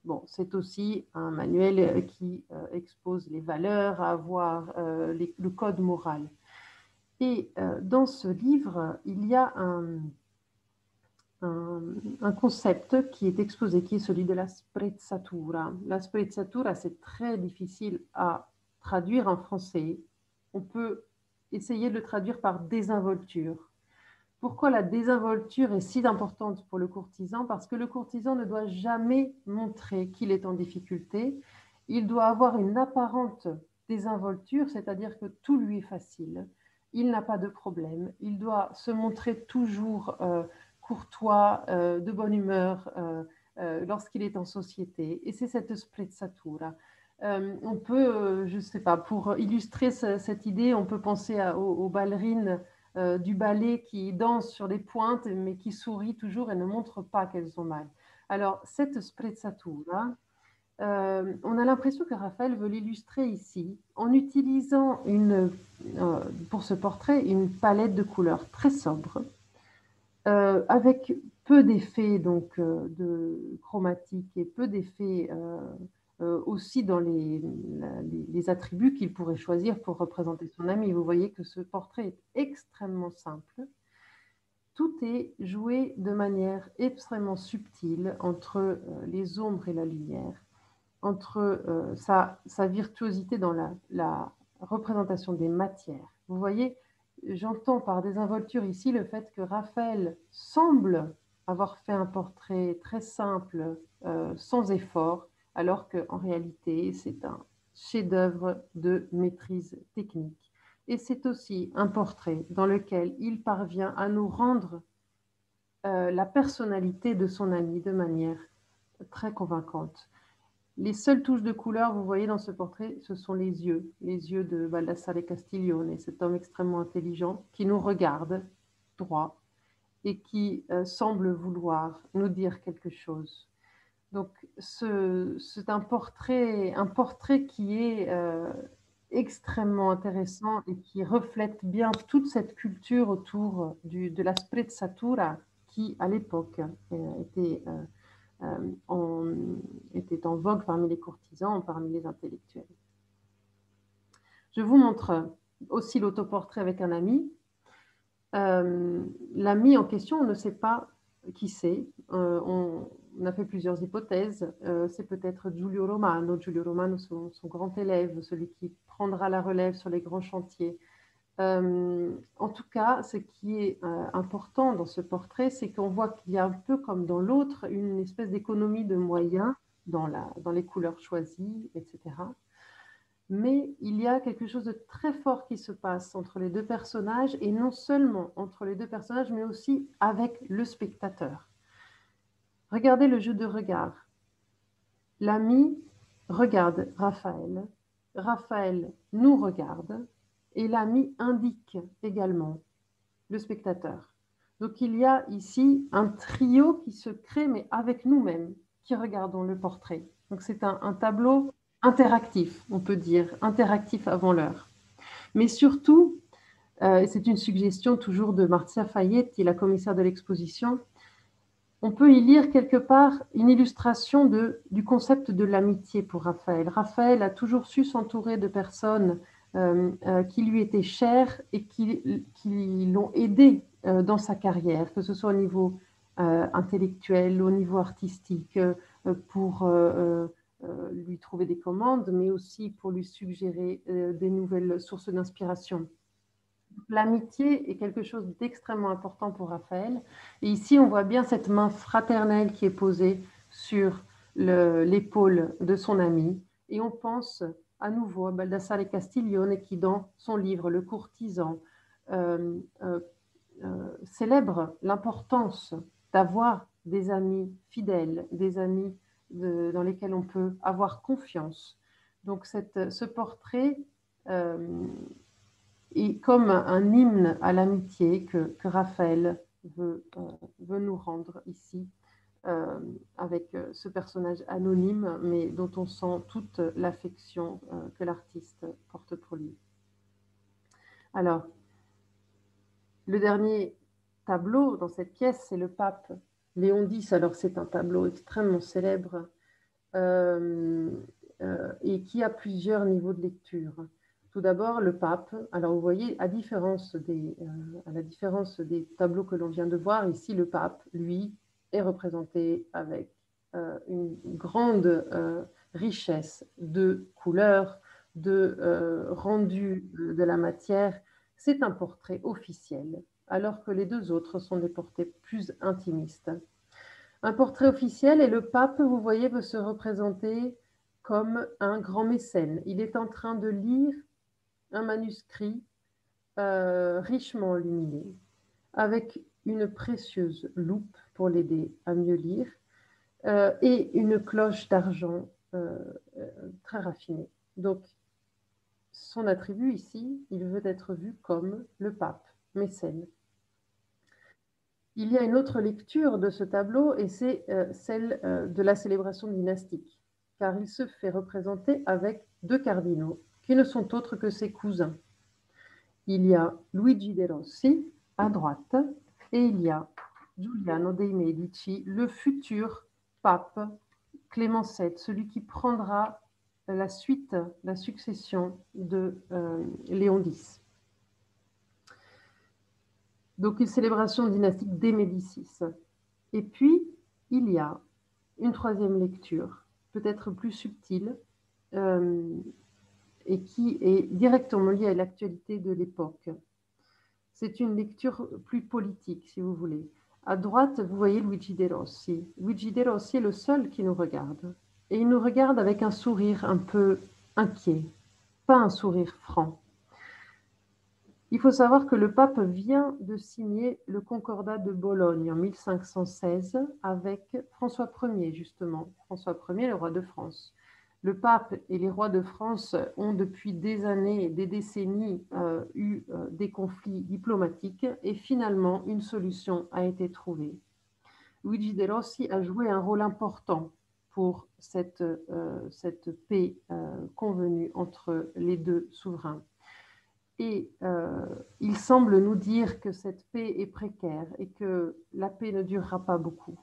Bon, c'est aussi un manuel qui expose les valeurs à avoir, le code moral. Et dans ce livre, il y a un concept qui est exposé, qui est celui de la sprezzatura. La sprezzatura, c'est très difficile à traduire en français. On peut essayer de le traduire par désinvolture. Pourquoi la désinvolture est si importante pour le courtisan? Parce que le courtisan ne doit jamais montrer qu'il est en difficulté. Il doit avoir une apparente désinvolture, c'est-à-dire que tout lui est facile. Il n'a pas de problème. Il doit se montrer toujours courtois, de bonne humeur lorsqu'il est en société. Et c'est cette sprezzatura. On peut, je ne sais pas, pour illustrer cette idée, on peut penser aux ballerines du ballet qui dansent sur les pointes, mais qui sourient toujours et ne montrent pas qu'elles ont mal. Alors, cette sprezzatura, on a l'impression que Raphaël veut l'illustrer ici en utilisant pour ce portrait une palette de couleurs très sobre, avec peu d'effets donc de chromatiques et peu d'effets aussi dans les attributs qu'il pourrait choisir pour représenter son ami. Vous voyez que ce portrait est extrêmement simple. Tout est joué de manière extrêmement subtile entre les ombres et la lumière, entre sa virtuosité dans la représentation des matières. Vous voyez, j'entends par désinvolture ici le fait que Raphaël semble avoir fait un portrait très simple, sans effort, alors qu'en réalité, c'est un chef-d'œuvre de maîtrise technique. Et c'est aussi un portrait dans lequel il parvient à nous rendre la personnalité de son ami de manière très convaincante. Les seules touches de couleur, vous voyez dans ce portrait, ce sont les yeux de Baldassare Castiglione, cet homme extrêmement intelligent qui nous regarde droit et qui semble vouloir nous dire quelque chose. Donc, c'est un portrait qui est extrêmement intéressant et qui reflète bien toute cette culture autour de la sprezzatura qui, à l'époque, était, était en vogue parmi les courtisans, parmi les intellectuels. Je vous montre aussi l'autoportrait avec un ami. L'ami en question, on ne sait pas qui c'est. On a fait plusieurs hypothèses. C'est peut-être Giulio Romano. Giulio Romano, son grand élève, celui qui prendra la relève sur les grands chantiers. En tout cas, ce qui est important dans ce portrait, c'est qu'on voit qu'il y a un peu comme dans l'autre, une espèce d'économie de moyens dans les couleurs choisies, etc. Mais il y a quelque chose de très fort qui se passe entre les deux personnages, et non seulement entre les deux personnages, mais aussi avec le spectateur. Regardez le jeu de regard. L'ami regarde Raphaël, Raphaël nous regarde, et l'ami indique également le spectateur. Donc il y a ici un trio qui se crée, mais avec nous-mêmes, qui regardons le portrait. Donc c'est un tableau interactif, on peut dire, interactif avant l'heure. Mais surtout, et c'est une suggestion toujours de Marcia Fayette, qui est la commissaire de l'exposition, on peut y lire quelque part une illustration du concept de l'amitié pour Raphaël. Raphaël a toujours su s'entourer de personnes qui lui étaient chères et qui l'ont aidé dans sa carrière, que ce soit au niveau intellectuel, au niveau artistique, pour lui trouver des commandes, mais aussi pour lui suggérer des nouvelles sources d'inspiration. L'amitié est quelque chose d'extrêmement important pour Raphaël. Et ici, on voit bien cette main fraternelle qui est posée sur l'épaule de son ami. Et on pense à nouveau à Baldassare Castiglione qui, dans son livre Le Courtisan, célèbre l'importance d'avoir des amis fidèles, des amis dans lesquels on peut avoir confiance. Donc ce portrait est comme un hymne à l'amitié que Raphaël veut nous rendre ici, avec ce personnage anonyme, mais dont on sent toute l'affection que l'artiste porte pour lui. Alors, le dernier tableau dans cette pièce, c'est le pape Léon X. Alors, c'est un tableau extrêmement célèbre et qui a plusieurs niveaux de lecture. Tout d'abord, le pape. Alors, vous voyez, à la différence des tableaux que l'on vient de voir, ici, le pape, lui, est représenté avec une grande richesse de couleurs, de rendu de la matière. C'est un portrait officiel, alors que les deux autres sont des portraits plus intimistes. Un portrait officiel, et le pape, vous voyez, veut se représenter comme un grand mécène. Il est en train de lire un manuscrit richement illuminé, avec une précieuse loupe pour l'aider à mieux lire, et une cloche d'argent très raffinée. Donc, son attribut ici, il veut être vu comme le pape, mécène. Il y a une autre lecture de ce tableau, et c'est celle de la célébration dynastique, car il se fait représenter avec deux cardinaux, qui ne sont autres que ses cousins. Il y a Luigi de Rossi à droite, et il y a Giuliano dei Medici, le futur pape Clément VII, celui qui prendra la succession de Léon X. Donc une célébration dynastique des Médicis. Et puis, il y a une troisième lecture, peut-être plus subtile, et qui est directement liée à l'actualité de l'époque. C'est une lecture plus politique, si vous voulez. À droite, vous voyez Luigi de Rossi. Luigi de Rossi est le seul qui nous regarde. Et il nous regarde avec un sourire un peu inquiet, pas un sourire franc. Il faut savoir que le pape vient de signer le Concordat de Bologne en 1516 avec François Ier, justement. François Ier, le roi de France. Le pape et les rois de France ont depuis des années, des décennies, eu des conflits diplomatiques, et finalement, une solution a été trouvée. Luigi de Rossi a joué un rôle important pour cette paix convenue entre les deux souverains. Et il semble nous dire que cette paix est précaire et que la paix ne durera pas beaucoup.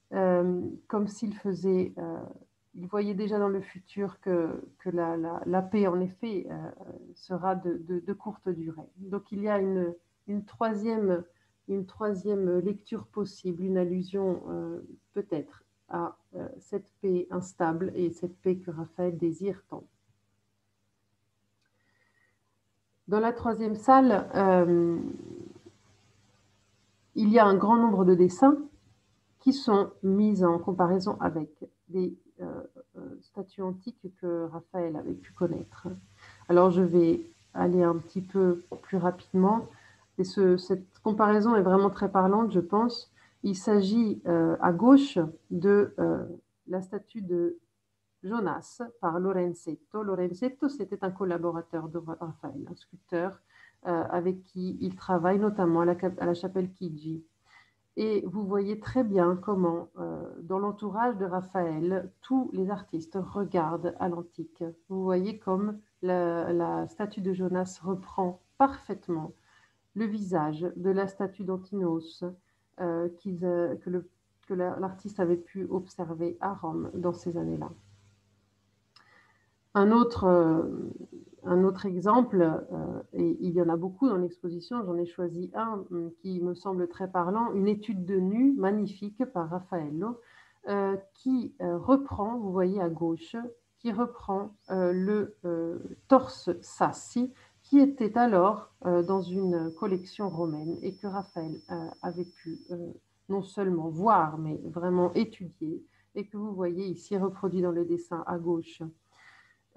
Comme s'il faisait... il voyait déjà dans le futur que la paix, en effet, sera de courte durée. Donc il y a une troisième lecture possible, une allusion peut-être à cette paix instable et cette paix que Raphaël désire tant. Dans la troisième salle, il y a un grand nombre de dessins qui sont mis en comparaison avec des statues antiques que Raphaël avait pu connaître. Alors je vais aller un petit peu plus rapidement. Et cette comparaison est vraiment très parlante, je pense. Il s'agit à gauche de la statue de Jonas par Lorenzetto. Lorenzetto, c'était un collaborateur de Raphaël, un sculpteur avec qui il travaille notamment à la chapelle Chigi. Et vous voyez très bien comment, dans l'entourage de Raphaël, tous les artistes regardent à l'antique. Vous voyez comme la statue de Jonas reprend parfaitement le visage de la statue d'Antinos que l'artiste avait pu observer à Rome dans ces années-là. Un autre exemple, et il y en a beaucoup dans l'exposition, j'en ai choisi un qui me semble très parlant, une étude de nu magnifique par Raffaello, qui reprend, vous voyez à gauche, qui reprend le torse Sassi, qui était alors dans une collection romaine et que Raphaël avait pu non seulement voir, mais vraiment étudier, et que vous voyez ici reproduit dans le dessin à gauche.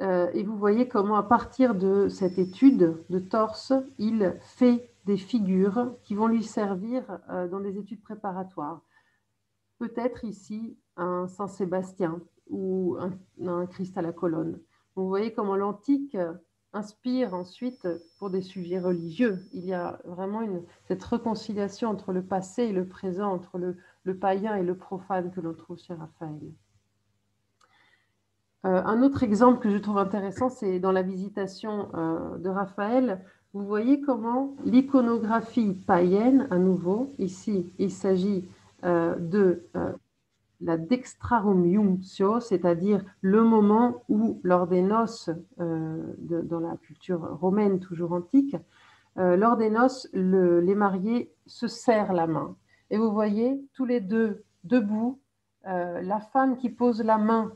Et vous voyez comment, à partir de cette étude de torse, il fait des figures qui vont lui servir dans des études préparatoires. Peut-être ici un Saint-Sébastien ou un Christ à la colonne. Vous voyez comment l'antique inspire ensuite pour des sujets religieux. Il y a vraiment cette réconciliation entre le passé et le présent, entre le païen et le profane que l'on trouve chez Raphaël. Un autre exemple que je trouve intéressant, c'est dans la Visitation de Raphaël. Vous voyez comment l'iconographie païenne, à nouveau, ici, il s'agit de la dextrarum iunctio, c'est-à-dire le moment où, lors des noces, dans la culture romaine toujours antique, lors des noces, les mariés se serrent la main. Et vous voyez tous les deux debout, la femme qui pose la main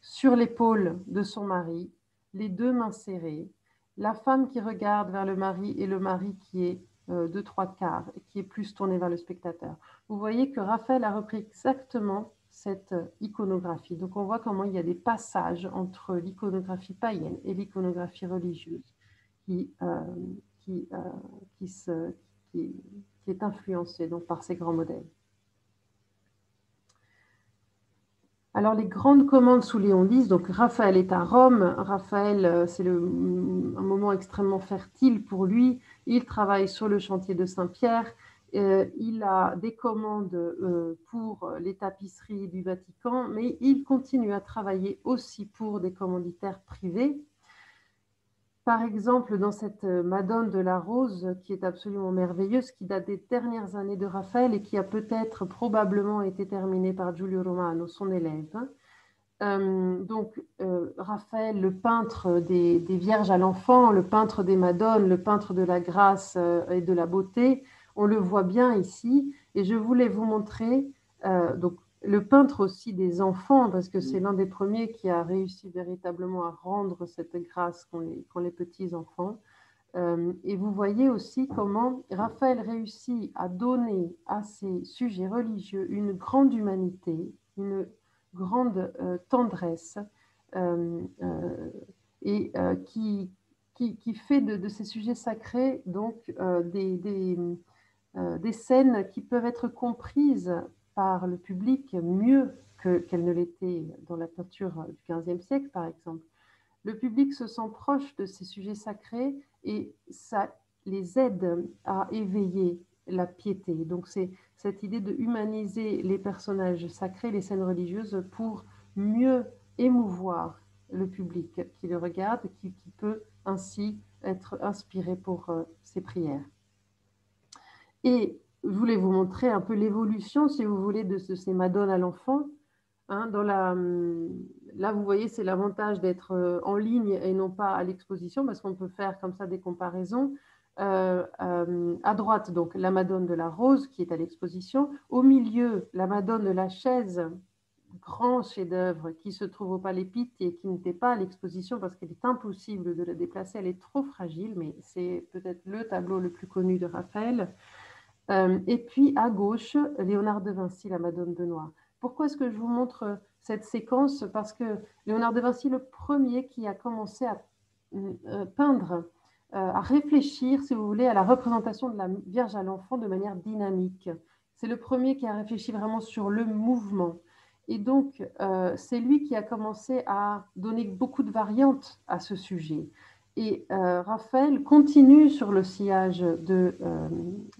sur l'épaule de son mari, les deux mains serrées, la femme qui regarde vers le mari et le mari qui est de trois quarts, qui est plus tourné vers le spectateur. Vous voyez que Raphaël a repris exactement cette iconographie. Donc on voit comment il y a des passages entre l'iconographie païenne et l'iconographie religieuse qui est influencée donc, par ces grands modèles. Alors, les grandes commandes sous Léon X, donc Raphaël est à Rome. Raphaël, c'est un moment extrêmement fertile pour lui. Il travaille sur le chantier de Saint-Pierre. Il a des commandes pour les tapisseries du Vatican, mais il continue à travailler aussi pour des commanditaires privés. Par exemple, dans cette Madone de la Rose, qui est absolument merveilleuse, qui date des dernières années de Raphaël et qui a peut-être probablement été terminée par Giulio Romano, son élève. Raphaël, le peintre des Vierges à l'enfant, le peintre des Madones, le peintre de la grâce et de la beauté, on le voit bien ici. Et je voulais vous montrer le peintre aussi des enfants, parce que c'est l'un des premiers qui a réussi véritablement à rendre cette grâce qu'ont les petits-enfants. Et vous voyez aussi comment Raphaël réussit à donner à ces sujets religieux une grande humanité, une grande tendresse, et qui fait de ces sujets sacrés donc des scènes qui peuvent être comprises par le public mieux qu'elles ne l'étaient dans la peinture du XVe siècle, par exemple. Le public se sent proche de ces sujets sacrés et ça les aide à éveiller la piété. Donc c'est cette idée de humaniser les personnages sacrés, les scènes religieuses, pour mieux émouvoir le public qui le regarde, qui peut ainsi être inspiré pour ses prières. Et je voulais vous montrer un peu l'évolution, si vous voulez, de ces Madones à l'enfant. Hein, là, vous voyez, c'est l'avantage d'être en ligne et non pas à l'exposition, parce qu'on peut faire comme ça des comparaisons. À droite, donc, la Madone de la Rose, qui est à l'exposition. Au milieu, la Madone de la Chaise, grand chef-d'œuvre, qui se trouve au Palais Pitti et qui n'était pas à l'exposition parce qu'il est impossible de la déplacer. Elle est trop fragile, mais c'est peut-être le tableau le plus connu de Raphaël. Et puis, à gauche, Léonard de Vinci, la Madone de Noir. Pourquoi est-ce que je vous montre cette séquence? Parce que Léonard de Vinci, le premier qui a commencé à peindre, à réfléchir, si vous voulez, à la représentation de la Vierge à l'enfant de manière dynamique. C'est le premier qui a réfléchi vraiment sur le mouvement. Et donc, c'est lui qui a commencé à donner beaucoup de variantes à ce sujet. Et Raphaël continue sur le sillage de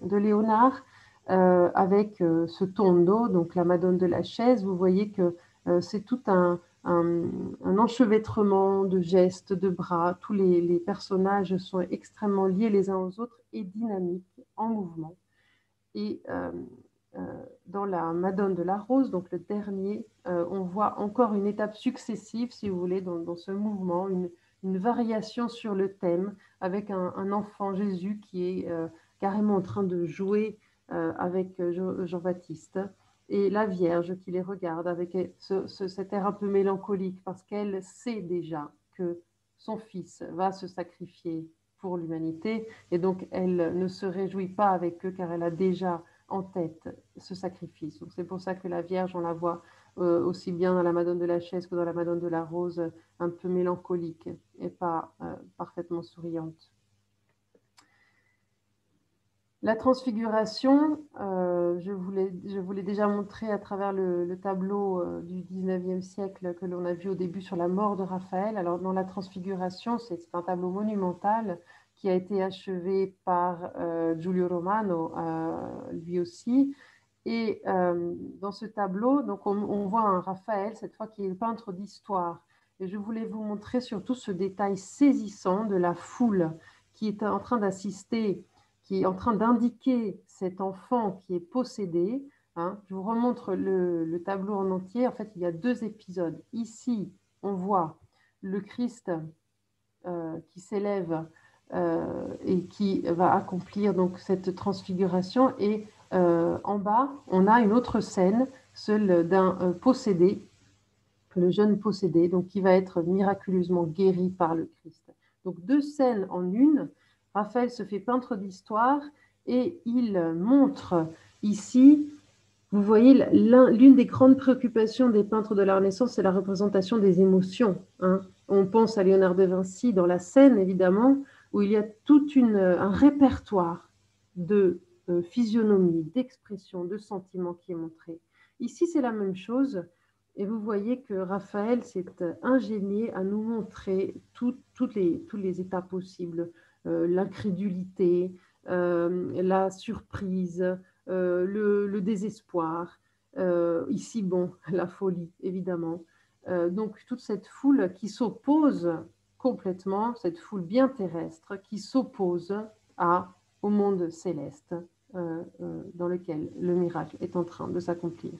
Léonard avec ce tondo, donc la Madone de la Chaise. Vous voyez que c'est tout un enchevêtrement de gestes, de bras. Tous les personnages sont extrêmement liés les uns aux autres et dynamiques, en mouvement. Et dans la Madone de la Rose, donc le dernier, on voit encore une étape successive, si vous voulez, dans ce mouvement, une variation sur le thème, avec un enfant Jésus qui est carrément en train de jouer avec Jean-Baptiste, et la Vierge qui les regarde avec cet air un peu mélancolique, parce qu'elle sait déjà que son fils va se sacrifier pour l'humanité, et donc elle ne se réjouit pas avec eux, car elle a déjà en tête ce sacrifice. Donc c'est pour ça que la Vierge, on la voit aussi bien dans la Madone de la Chaise que dans la Madone de la Rose, un peu mélancolique et pas parfaitement souriante. La transfiguration, je vous l'ai déjà montré à travers le tableau du 19e siècle que l'on a vu au début sur la mort de Raphaël. Alors dans la transfiguration, c'est un tableau monumental qui a été achevé par Giulio Romano, lui aussi. Et dans ce tableau, donc on voit un Raphaël, cette fois qui est peintre d'histoire. Et je voulais vous montrer surtout ce détail saisissant de la foule qui est en train d'assister, qui est en train d'indiquer cet enfant qui est possédé. Hein. Je vous remontre le tableau en entier. En fait, il y a 2 épisodes. Ici, on voit le Christ qui s'élève et qui va accomplir donc cette transfiguration. Et en bas, on a une autre scène, celle d'un possédé, le jeune possédé, donc qui va être miraculeusement guéri par le Christ. Donc 2 scènes en une. Raphaël se fait peintre d'histoire et il montre ici, vous voyez, l'une des grandes préoccupations des peintres de la Renaissance, c'est la représentation des émotions. Hein. On pense à Léonard de Vinci dans la scène, évidemment, où il y a tout un répertoire de physionomie, d'expression, de sentiments qui est montré. Ici, c'est la même chose. Et vous voyez que Raphaël s'est ingénié à nous montrer tous les états possibles, l'incrédulité, la surprise, le désespoir, ici, bon, la folie, évidemment. Donc, toute cette foule qui s'oppose complètement, cette foule bien terrestre, qui s'oppose au monde céleste dans lequel le miracle est en train de s'accomplir.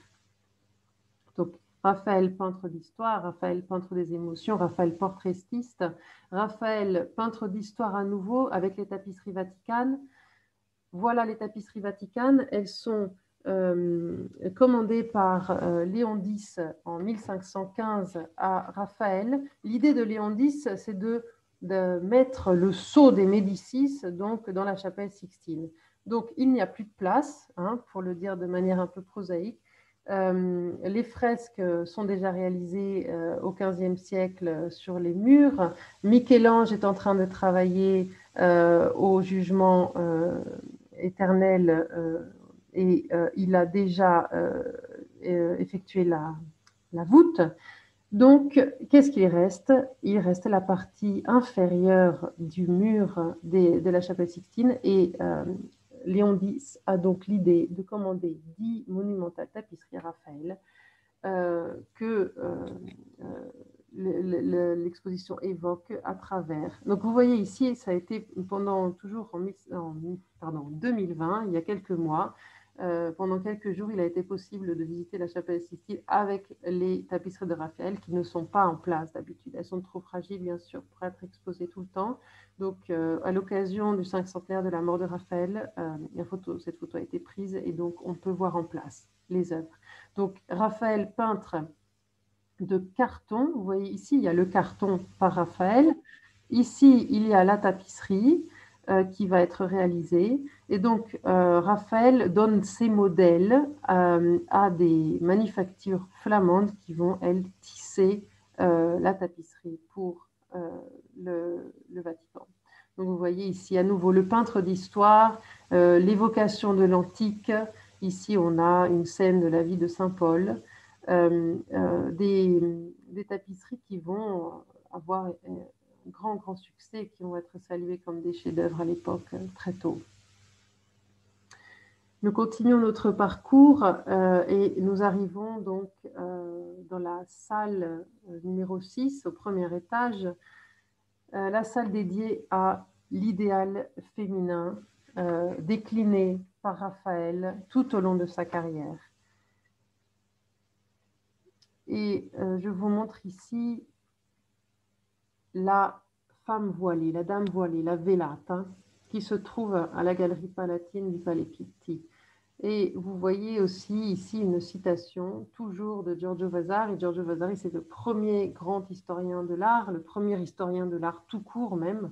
Donc, Raphaël, peintre d'histoire, Raphaël, peintre des émotions, Raphaël, portraitiste, Raphaël, peintre d'histoire à nouveau avec les tapisseries vaticanes. Voilà les tapisseries vaticanes. Elles sont commandées par Léon X en 1515 à Raphaël. L'idée de Léon X, c'est de mettre le sceau des Médicis donc, dans la chapelle Sixtine. Donc, il n'y a plus de place, hein, pour le dire de manière un peu prosaïque. Les fresques sont déjà réalisées au XVe siècle sur les murs. Michel-Ange est en train de travailler au jugement éternel et il a déjà effectué la voûte. Donc, qu'est-ce qu'il reste? Il reste la partie inférieure du mur de la chapelle Sixtine et Léon X a donc l'idée de commander 10 monumentales tapisseries à Raphaël que l'exposition évoque à travers. Donc vous voyez ici, ça a été pendant toujours en 2020, il y a quelques mois, pendant quelques jours, il a été possible de visiter la chapelle Sistine avec les tapisseries de Raphaël qui ne sont pas en place d'habitude. Elles sont trop fragiles, bien sûr, pour être exposées tout le temps. Donc, à l'occasion du 500e de la mort de Raphaël, cette photo a été prise et donc on peut voir en place les œuvres. Donc, Raphaël, peintre de carton. Vous voyez ici, il y a le carton par Raphaël. Ici, il y a la tapisserie qui va être réalisée. Et donc, Raphaël donne ses modèles à des manufactures flamandes qui vont, elles, tisser la tapisserie pour le Vatican. Donc, vous voyez ici à nouveau le peintre d'histoire, l'évocation de l'antique. Ici, on a une scène de la vie de Saint Paul. Des tapisseries qui vont avoir un grand succès, qui vont être saluées comme des chefs-d'œuvre à l'époque très tôt. Nous continuons notre parcours et nous arrivons donc dans la salle numéro 6, au premier étage, la salle dédiée à l'idéal féminin décliné par Raphaël tout au long de sa carrière. Et je vous montre ici la femme voilée, la dame voilée, la velata, qui se trouve à la galerie palatine du Palais Pitti. Et vous voyez aussi ici une citation, toujours de Giorgio Vasari. Giorgio Vasari, c'est le premier grand historien de l'art, le premier historien de l'art tout court même,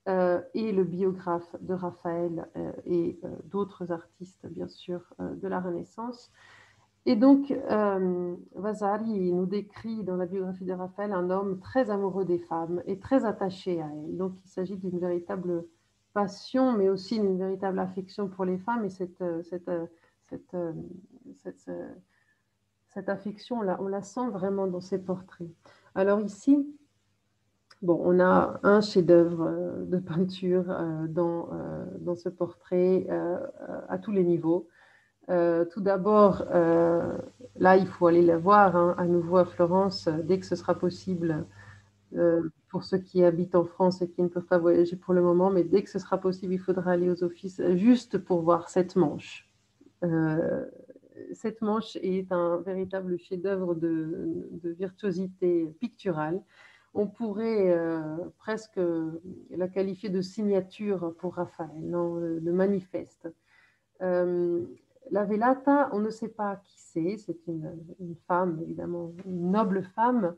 et le biographe de Raphaël et d'autres artistes, bien sûr, de la Renaissance. Et donc, Vasari nous décrit dans la biographie de Raphaël un homme très amoureux des femmes et très attaché à elles. Donc, il s'agit d'une véritable passion, mais aussi d'une véritable affection pour les femmes. Et cette affection, on la sent vraiment dans ses portraits. Alors ici, bon, on a un chef-d'œuvre de peinture dans ce portrait à tous les niveaux. Tout d'abord, là, il faut aller la voir à nouveau à Florence dès que ce sera possible pour ceux qui habitent en France et qui ne peuvent pas voyager pour le moment, mais dès que ce sera possible, il faudra aller aux offices juste pour voir cette manche. Cette manche est un véritable chef-d'œuvre de virtuosité picturale. On pourrait presque la qualifier de signature pour Raphaël, non, de manifeste. La Velata, on ne sait pas qui c'est une femme, évidemment, une noble femme,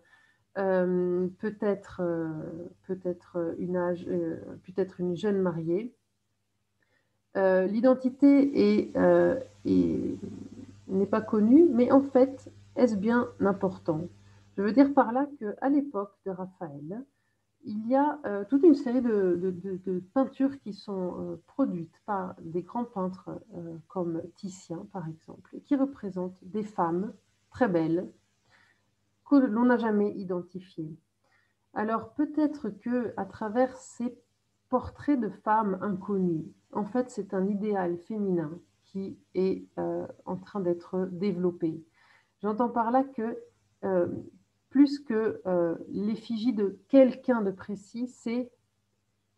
peut-être une jeune mariée. L'identité n'est pas connue, mais en fait, est-ce bien important? Je veux dire par là qu'à l'époque de Raphaël, il y a toute une série de peintures qui sont produites par des grands peintres comme Titien, par exemple, qui représentent des femmes très belles que l'on n'a jamais identifiées. Alors peut-être qu'à travers ces portraits de femmes inconnues, en fait, c'est un idéal féminin qui est en train d'être développé. J'entends par là que plus que l'effigie de quelqu'un de précis, c'est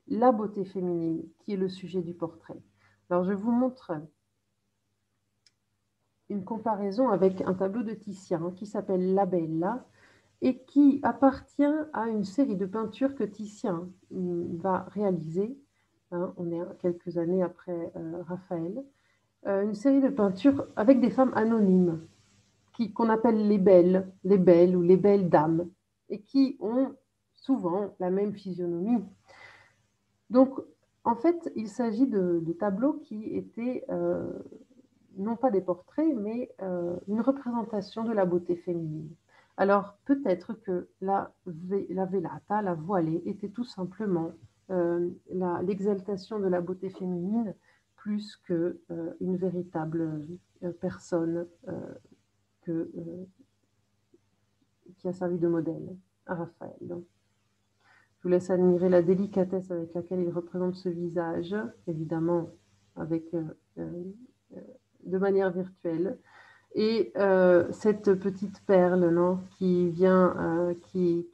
la beauté féminine qui est le sujet du portrait. Alors, je vous montre une comparaison avec un tableau de Titien qui s'appelle La Bella et qui appartient à une série de peintures que Titien va réaliser. On est quelques années après Raphaël. Une série de peintures avec des femmes anonymes qu'on appelle les belles ou les belles dames, et qui ont souvent la même physionomie. Donc, en fait, il s'agit de tableaux qui étaient non pas des portraits, mais une représentation de la beauté féminine. Alors, peut-être que la velata, la voilée, était tout simplement l'exaltation de la beauté féminine plus qu'une véritable personne qui a servi de modèle à Raphaël. Donc, je vous laisse admirer la délicatesse avec laquelle il représente ce visage, évidemment de manière virtuelle. Et cette petite perle, non, qui vient, qui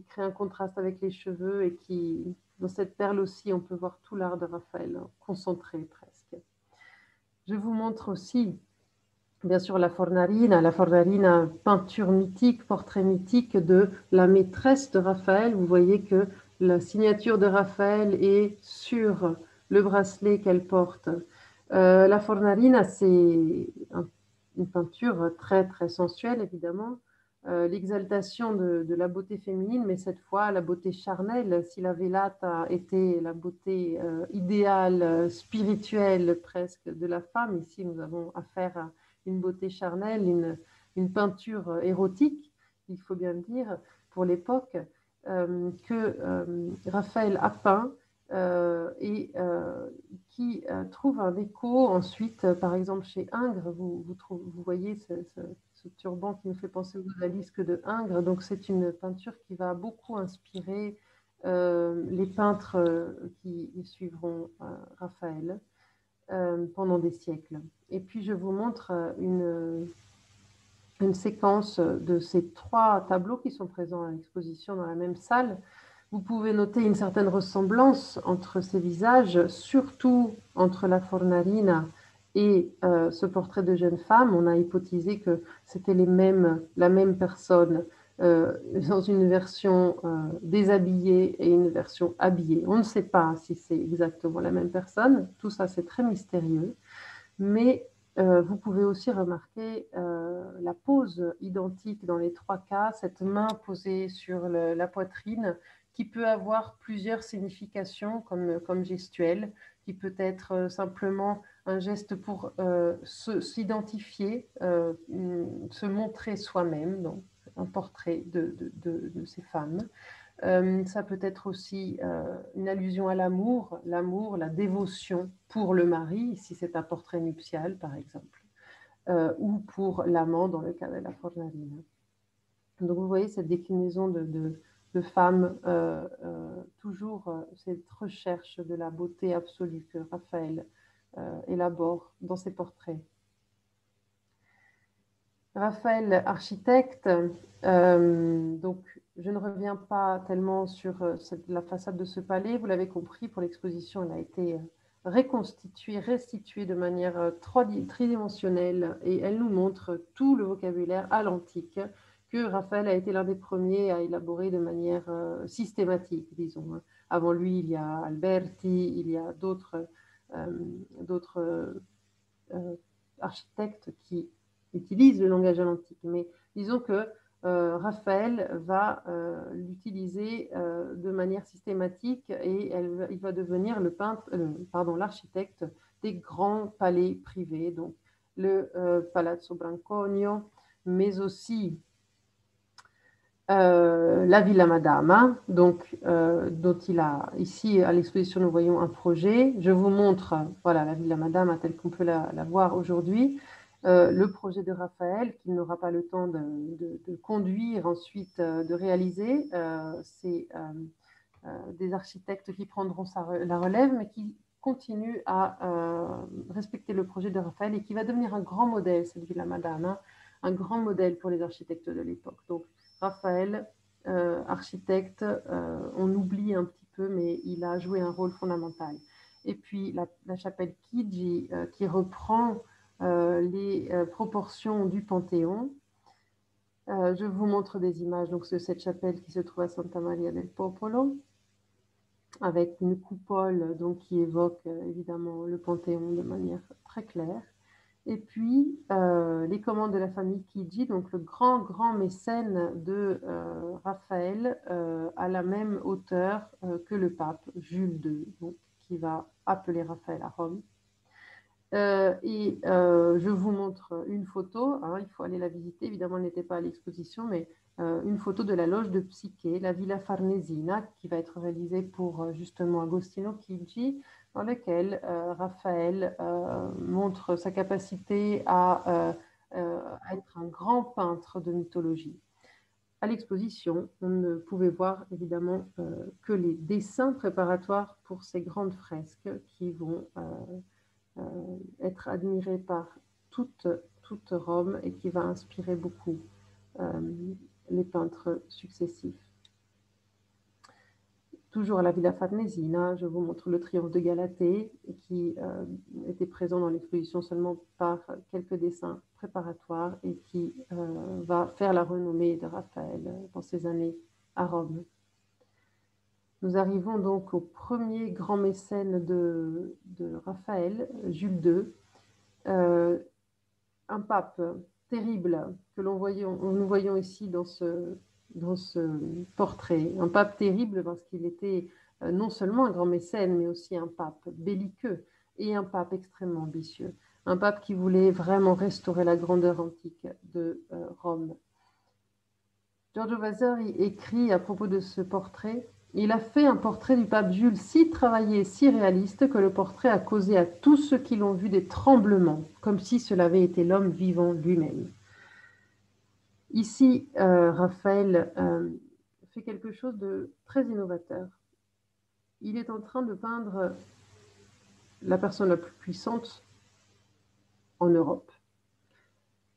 crée un contraste avec les cheveux et qui, dans cette perle aussi, on peut voir tout l'art de Raphaël, hein, concentré presque. Je vous montre aussi, bien sûr, la Fornarina, peinture mythique, portrait mythique de la maîtresse de Raphaël. Vous voyez que la signature de Raphaël est sur le bracelet qu'elle porte. La Fornarina, c'est une peinture très, très sensuelle, évidemment. L'exaltation de la beauté féminine, mais cette fois la beauté charnelle. Si la Velata était la beauté idéale, spirituelle presque de la femme, ici nous avons affaire à une beauté charnelle, une peinture érotique, il faut bien le dire, pour l'époque, que Raphaël a peint et qui trouve un écho ensuite, par exemple chez Ingres, vous voyez ce turban qui nous fait penser aux odalisques de Ingres, donc c'est une peinture qui va beaucoup inspirer les peintres qui suivront Raphaël pendant des siècles. Et puis je vous montre une séquence de ces 3 tableaux qui sont présents à l'exposition dans la même salle. Vous pouvez noter une certaine ressemblance entre ces visages, surtout entre la Fornarina et ce portrait de jeune femme. On a hypothésé que c'était la même personne dans une version déshabillée et une version habillée. On ne sait pas si c'est exactement la même personne. Tout ça, c'est très mystérieux. Mais vous pouvez aussi remarquer la pose identique dans les 3 cas, cette main posée sur la poitrine qui peut avoir plusieurs significations comme gestuelle, qui peut être simplement un geste pour s'identifier, se montrer soi-même, donc un portrait de ces femmes. Ça peut être aussi une allusion à l'amour, la dévotion pour le mari, si c'est un portrait nuptial par exemple, ou pour l'amant dans le cas de la Fornarina. Donc vous voyez cette déclinaison de femmes, toujours cette recherche de la beauté absolue que Raphaël élabore dans ses portraits. Raphaël, architecte, donc je ne reviens pas tellement sur la façade de ce palais. Vous l'avez compris, pour l'exposition, elle a été restituée de manière tridimensionnelle et elle nous montre tout le vocabulaire à l'antique que Raphaël a été l'un des premiers à élaborer de manière systématique, disons. Avant lui, il y a Alberti, il y a d'autres architectes qui utilisent le langage à l'antique. Mais disons que Raphaël va l'utiliser de manière systématique et il va devenir l'architecte des grands palais privés, donc le Palazzo Branconio, mais aussi la Villa Madama, donc, dont il a, ici à l'exposition, nous voyons un projet. Je vous montre, voilà, la Villa Madama telle qu'on peut la voir aujourd'hui. Le projet de Raphaël, qu'il n'aura pas le temps de conduire, ensuite de réaliser. C'est des architectes qui prendront la relève, mais qui continuent à respecter le projet de Raphaël et qui va devenir un grand modèle, cette Villa Madama, un grand modèle pour les architectes de l'époque. Donc, Raphaël, architecte, on oublie un petit peu, mais il a joué un rôle fondamental. Et puis la chapelle Chigi, qui reprend les proportions du Panthéon. Je vous montre des images donc, de cette chapelle qui se trouve à Santa Maria del Popolo, avec une coupole donc, qui évoque évidemment le Panthéon de manière très claire. Et puis, les commandes de la famille Chigi, donc le grand mécène de Raphaël, à la même hauteur que le pape Jules II, donc, qui va appeler Raphaël à Rome. Je vous montre une photo, hein, il faut aller la visiter, évidemment elle n'était pas à l'exposition, mais une photo de la loge de Psyché, la Villa Farnesina, qui va être réalisée pour justement Agostino Chigi, dans lequel Raphaël montre sa capacité à être un grand peintre de mythologie. À l'exposition, on ne pouvait voir évidemment que les dessins préparatoires pour ces grandes fresques qui vont être admirés par toute Rome et qui va inspirer beaucoup les peintres successifs. Toujours à la Villa Farnesina, je vous montre le triomphe de Galatée qui était présent dans l'exposition seulement par quelques dessins préparatoires et qui va faire la renommée de Raphaël dans ces années à Rome. Nous arrivons donc au premier grand mécène de Raphaël, Jules II, un pape terrible que nous voyons ici dans ce portrait. Un pape terrible parce qu'il était non seulement un grand mécène, mais aussi un pape belliqueux et un pape extrêmement ambitieux. Un pape qui voulait vraiment restaurer la grandeur antique de Rome. Giorgio Vasari écrit à propos de ce portrait: il a fait un portrait du pape Jules si travaillé et si réaliste que le portrait a causé à tous ceux qui l'ont vu des tremblements, comme si cela avait été l'homme vivant lui-même. Ici, Raphaël fait quelque chose de très innovateur. Il est en train de peindre la personne la plus puissante en Europe.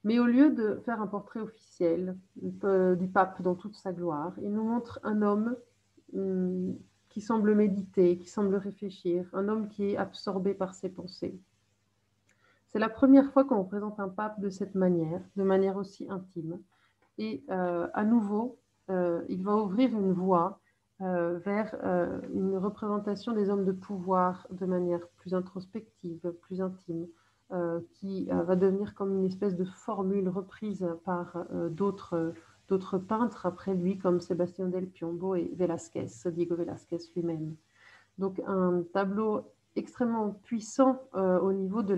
Mais au lieu de faire un portrait officiel du pape dans toute sa gloire, il nous montre un homme qui semble méditer, qui semble réfléchir, un homme qui est absorbé par ses pensées. C'est la première fois qu'on représente un pape de cette manière, de manière aussi intime. Et à nouveau, il va ouvrir une voie vers une représentation des hommes de pouvoir de manière plus introspective, plus intime, qui va devenir comme une espèce de formule reprise par d'autres peintres après lui, comme Sebastião del Piombo et Velázquez, Diego Velázquez lui-même. Donc un tableau extrêmement puissant au niveau de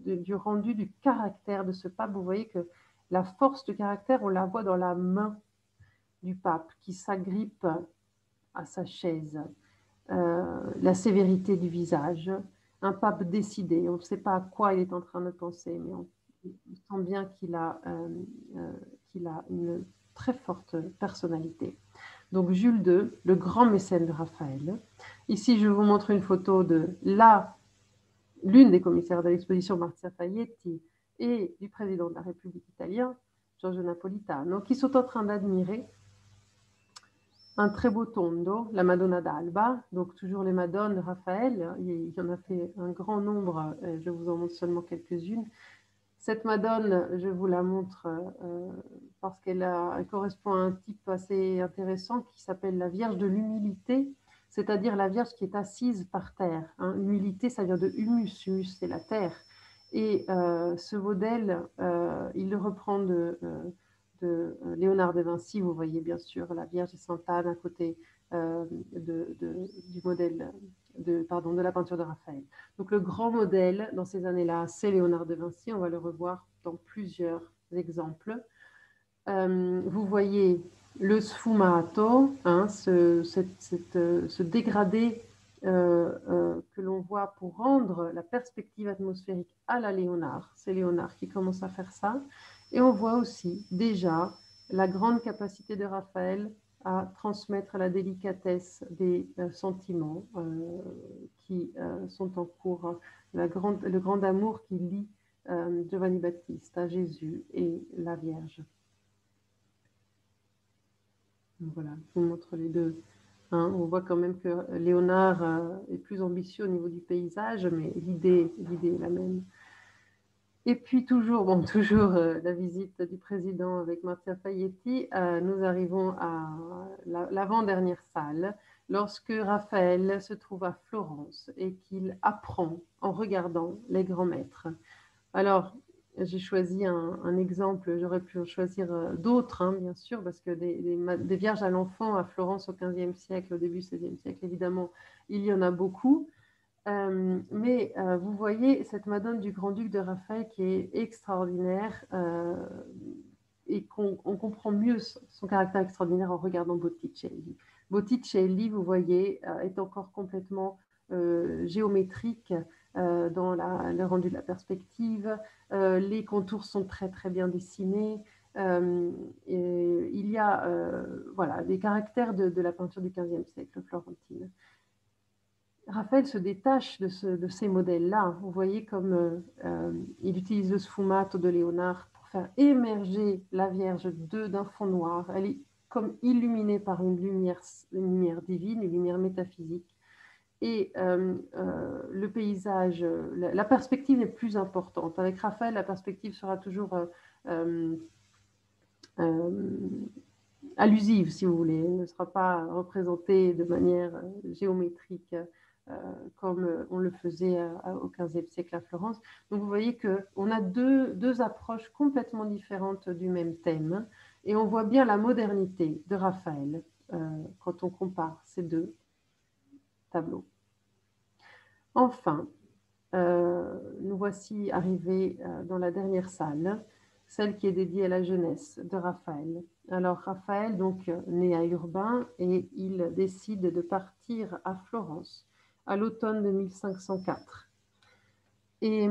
du rendu du caractère de ce pape. Vous voyez que la force de caractère, on la voit dans la main du pape qui s'agrippe à sa chaise, la sévérité du visage, un pape décidé. On ne sait pas à quoi il est en train de penser, mais on sent bien qu'il a une très forte personnalité. Donc Jules II, le grand mécène de Raphaël. Ici, je vous montre une photo de l'une des commissaires de l'exposition, Marzia Faietti, et du président de la République italienne, Giorgio Napolitano, qui sont en train d'admirer un très beau tondo, la Madonna d'Alba, donc toujours les Madones de Raphaël. Il y en a fait un grand nombre, je vous en montre seulement quelques-unes. Cette Madone, je vous la montre parce qu'elle correspond à un type assez intéressant qui s'appelle la Vierge de l'humilité, c'est-à-dire la Vierge qui est assise par terre. Hein. Humilité, ça vient de humus, humus c'est la terre. Et ce modèle, il le reprend de Léonard de Vinci. Vous voyez bien sûr la Vierge et Sainte Anne à côté du modèle de la peinture de Raphaël. Donc le grand modèle dans ces années-là, c'est Léonard de Vinci. On va le revoir dans plusieurs exemples. Vous voyez le sfumato, hein, ce dégradé que l'on voit pour rendre la perspective atmosphérique à la Léonard. C'est Léonard qui commence à faire ça. Et on voit aussi déjà la grande capacité de Raphaël à transmettre la délicatesse des sentiments qui sont en cours, le grand amour qui lie Giovanni Battista, Jésus et la Vierge. Voilà, je vous montre les deux. Hein, on voit quand même que Léonard est plus ambitieux au niveau du paysage, mais l'idée est la même. Et puis toujours la visite du président avec Marzia Faietti, nous arrivons à l'avant-dernière salle, lorsque Raphaël se trouve à Florence et qu'il apprend en regardant les grands maîtres. Alors, j'ai choisi un exemple, j'aurais pu en choisir d'autres, hein, bien sûr, parce que des vierges à l'enfant à Florence au XVe siècle, au début du XVIe siècle, évidemment, il y en a beaucoup. Mais vous voyez cette Madone du Grand-Duc de Raphaël qui est extraordinaire et qu'on comprend mieux son caractère extraordinaire en regardant Botticelli. Botticelli, vous voyez, est encore complètement géométrique dans le rendu de la perspective. Les contours sont très très bien dessinés. Il y a voilà, des caractères de la peinture du XVe siècle florentine. Raphaël se détache de ces modèles-là. Vous voyez comme il utilise le sfumato de Léonard pour faire émerger la Vierge d'un fond noir. Elle est comme illuminée par une lumière divine, une lumière métaphysique. Et le paysage, la perspective est plus importante. Avec Raphaël, la perspective sera toujours allusive, si vous voulez. Elle ne sera pas représentée de manière géométrique comme on le faisait au XVe siècle à Florence. Donc vous voyez qu'on a deux approches complètement différentes du même thème. Et on voit bien la modernité de Raphaël quand on compare ces deux tableaux. Enfin, nous voici arrivés dans la dernière salle, celle qui est dédiée à la jeunesse de Raphaël. Alors Raphaël, donc né à Urbain, et il décide de partir à Florence à l'automne de 1504. Et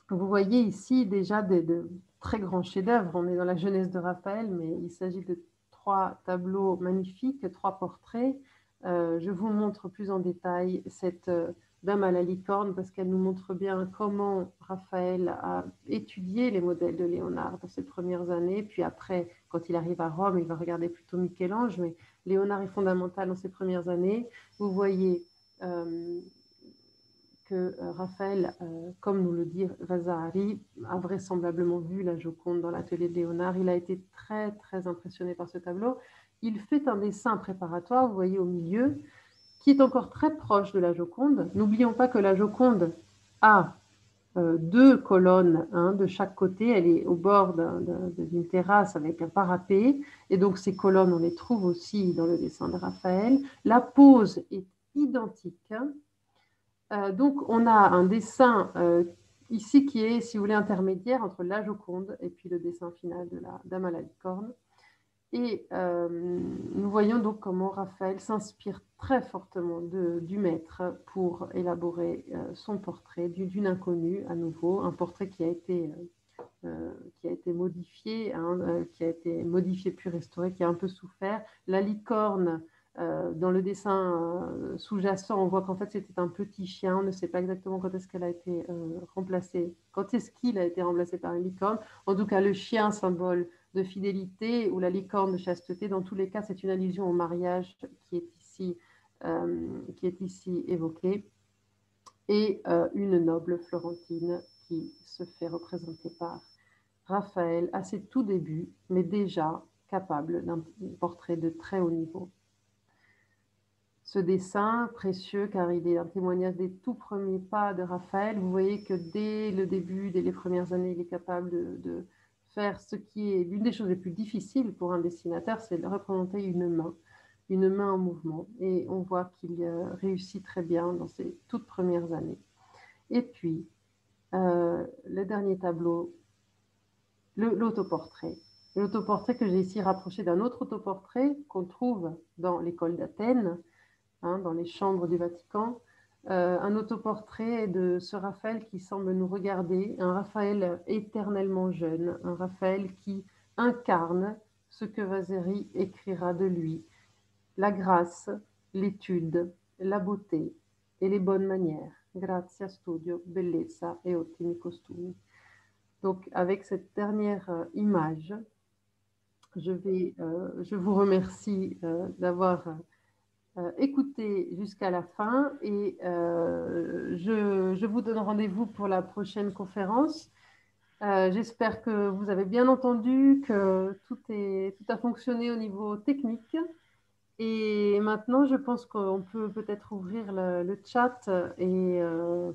vous voyez ici déjà de très grands chefs-d'œuvre. On est dans la jeunesse de Raphaël, mais il s'agit de 3 tableaux magnifiques, 3 portraits. Je vous montre plus en détail cette Dame à la licorne parce qu'elle nous montre bien comment Raphaël a étudié les modèles de Léonard dans ses premières années. Puis après, quand il arrive à Rome, il va regarder plutôt Michel-Ange, mais Léonard est fondamental dans ses premières années. Vous voyez que Raphaël, comme nous le dit Vasari, a vraisemblablement vu la Joconde dans l'atelier de Léonard. Il a été très, très impressionné par ce tableau. Il fait un dessin préparatoire, vous voyez au milieu, qui est encore très proche de la Joconde. N'oublions pas que la Joconde a 2 colonnes de chaque côté. Elle est au bord d'une terrasse avec un parapet. Et donc, ces colonnes, on les trouve aussi dans le dessin de Raphaël. La pose est identique. Donc, on a un dessin ici qui est, si vous voulez, intermédiaire entre la Joconde et puis le dessin final de la Dame à la licorne. Et nous voyons donc comment Raphaël s'inspire très fortement du maître pour élaborer son portrait d'une inconnue, à nouveau, un portrait qui a été modifié, puis restauré, qui a un peu souffert. La licorne, dans le dessin sous-jacent, on voit qu'en fait c'était un petit chien. On ne sait pas exactement quand est-ce qu'elle a été remplacée, quand est-ce qu'il a été remplacé par une licorne. En tout cas, le chien, symbole de fidélité, ou la licorne de chasteté. Dans tous les cas, c'est une allusion au mariage qui est ici évoquée. Et une noble florentine qui se fait représenter par Raphaël à ses tout débuts, mais déjà capable d'un portrait de très haut niveau. Ce dessin précieux, car il est un témoignage des tout premiers pas de Raphaël. Vous voyez que dès le début, dès les premières années, il est capable de faire ce qui est l'une des choses les plus difficiles pour un dessinateur, c'est de représenter une main en mouvement. Et on voit qu'il réussit très bien dans ses toutes premières années. Et puis, le dernier tableau, l'autoportrait. L'autoportrait que j'ai ici rapproché d'un autre autoportrait qu'on trouve dans l'école d'Athènes, dans les chambres du Vatican. Un autoportrait de ce Raphaël qui semble nous regarder, un Raphaël éternellement jeune, un Raphaël qui incarne ce que Vasari écrira de lui, la grâce, l'étude, la beauté et les bonnes manières. Grazia, studio, bellezza e ottimi costumi. Donc, avec cette dernière image, je vous remercie d'avoir écoutez jusqu'à la fin et je vous donne rendez-vous pour la prochaine conférence. J'espère que vous avez bien entendu, que tout a fonctionné au niveau technique. Et maintenant, je pense qu'on peut peut-être ouvrir le chat et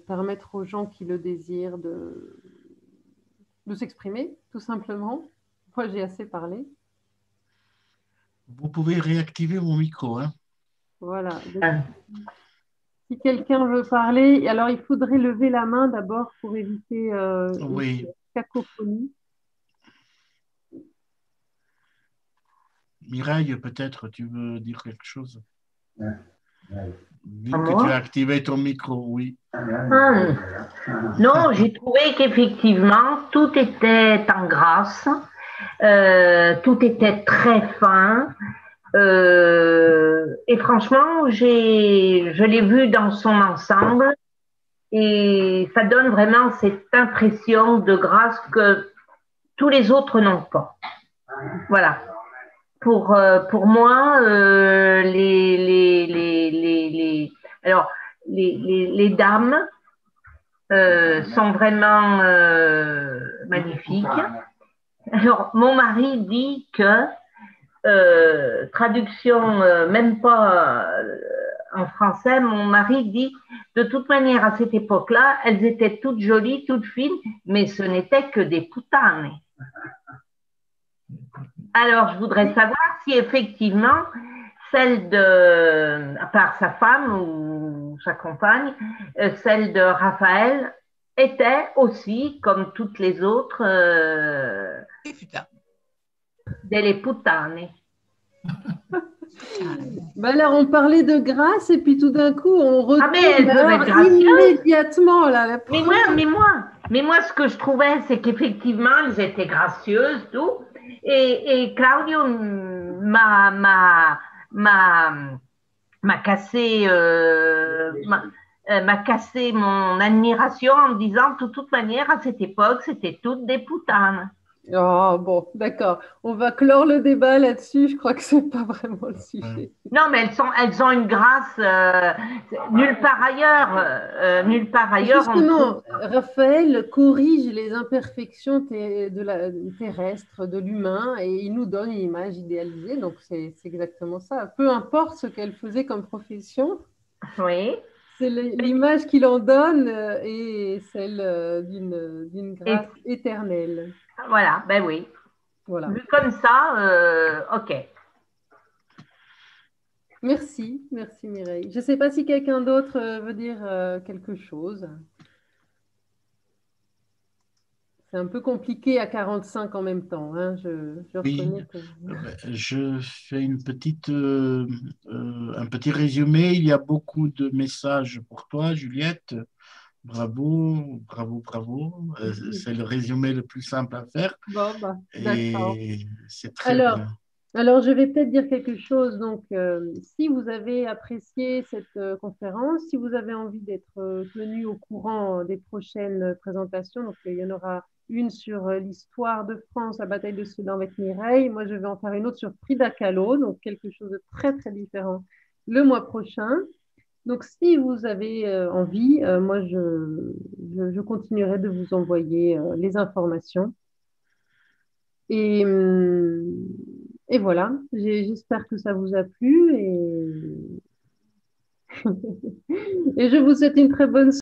permettre aux gens qui le désirent de s'exprimer, tout simplement. Moi, j'ai assez parlé. Vous pouvez réactiver mon micro, hein? Voilà. Donc, si quelqu'un veut parler, alors il faudrait lever la main d'abord pour éviter Oui. une cacophonie. Mireille, peut-être tu veux dire quelque chose? Vu que tu as activé ton micro, oui. Non, j'ai trouvé qu'effectivement, tout était en grâce, tout était très fin. Et franchement, je l'ai vu dans son ensemble et ça donne vraiment cette impression de grâce que tous les autres n'ont pas. Voilà. Pour moi, alors, les dames sont vraiment magnifiques. Alors, mon mari dit que, traduction même pas en français, mon mari dit, de toute manière, à cette époque-là, elles étaient toutes jolies, toutes fines, mais ce n'étaient que des putanes. Alors, je voudrais savoir si effectivement, celle de, à part sa femme ou sa compagne, celle de Raphaël était aussi, comme toutes les autres, delle puttane. Ben alors, on parlait de grâce et puis tout d'un coup, on retourne Ah, mais elles peuvent être gracieuses. immédiatement. Là, la mais moi, ce que je trouvais, c'est qu'effectivement, elles étaient gracieuses, tout. Et Claudio m'a cassé, m'a cassé mon admiration en me disant, de toute manière, à cette époque, c'était toutes des putanes. Oh, bon, d'accord. On va clore le débat là-dessus. Je crois que c'est pas vraiment le sujet. Non, mais elles ont une grâce nulle part ailleurs. Justement, Raphaël corrige les imperfections terrestres de l'humain et il nous donne une image idéalisée. Donc, c'est exactement ça. Peu importe ce qu'elle faisait comme profession. Oui. C'est l'image qu'il en donne et celle d'une grâce éternelle. Voilà, ben oui. Voilà. Vu comme ça, ok. Merci Mireille. Je ne sais pas si quelqu'un d'autre veut dire quelque chose. C'est un peu compliqué à 45 en même temps. Hein. Je reconnais que... Je fais un petit résumé. Il y a beaucoup de messages pour toi, Juliette. Bravo, bravo, bravo. C'est le résumé le plus simple à faire. Bon, d'accord. Et c'est très bien. Alors, je vais peut-être dire quelque chose. Donc, si vous avez apprécié cette conférence, si vous avez envie d'être tenu au courant des prochaines présentations, donc il y en aura une sur l'histoire de France, la bataille de Sedan avec Mireille. Moi, je vais en faire une autre sur Frida Kahlo, donc quelque chose de très, très différent le mois prochain. Donc, si vous avez envie, moi, je continuerai de vous envoyer les informations. Et voilà, j'espère que ça vous a plu et je vous souhaite une très bonne soirée.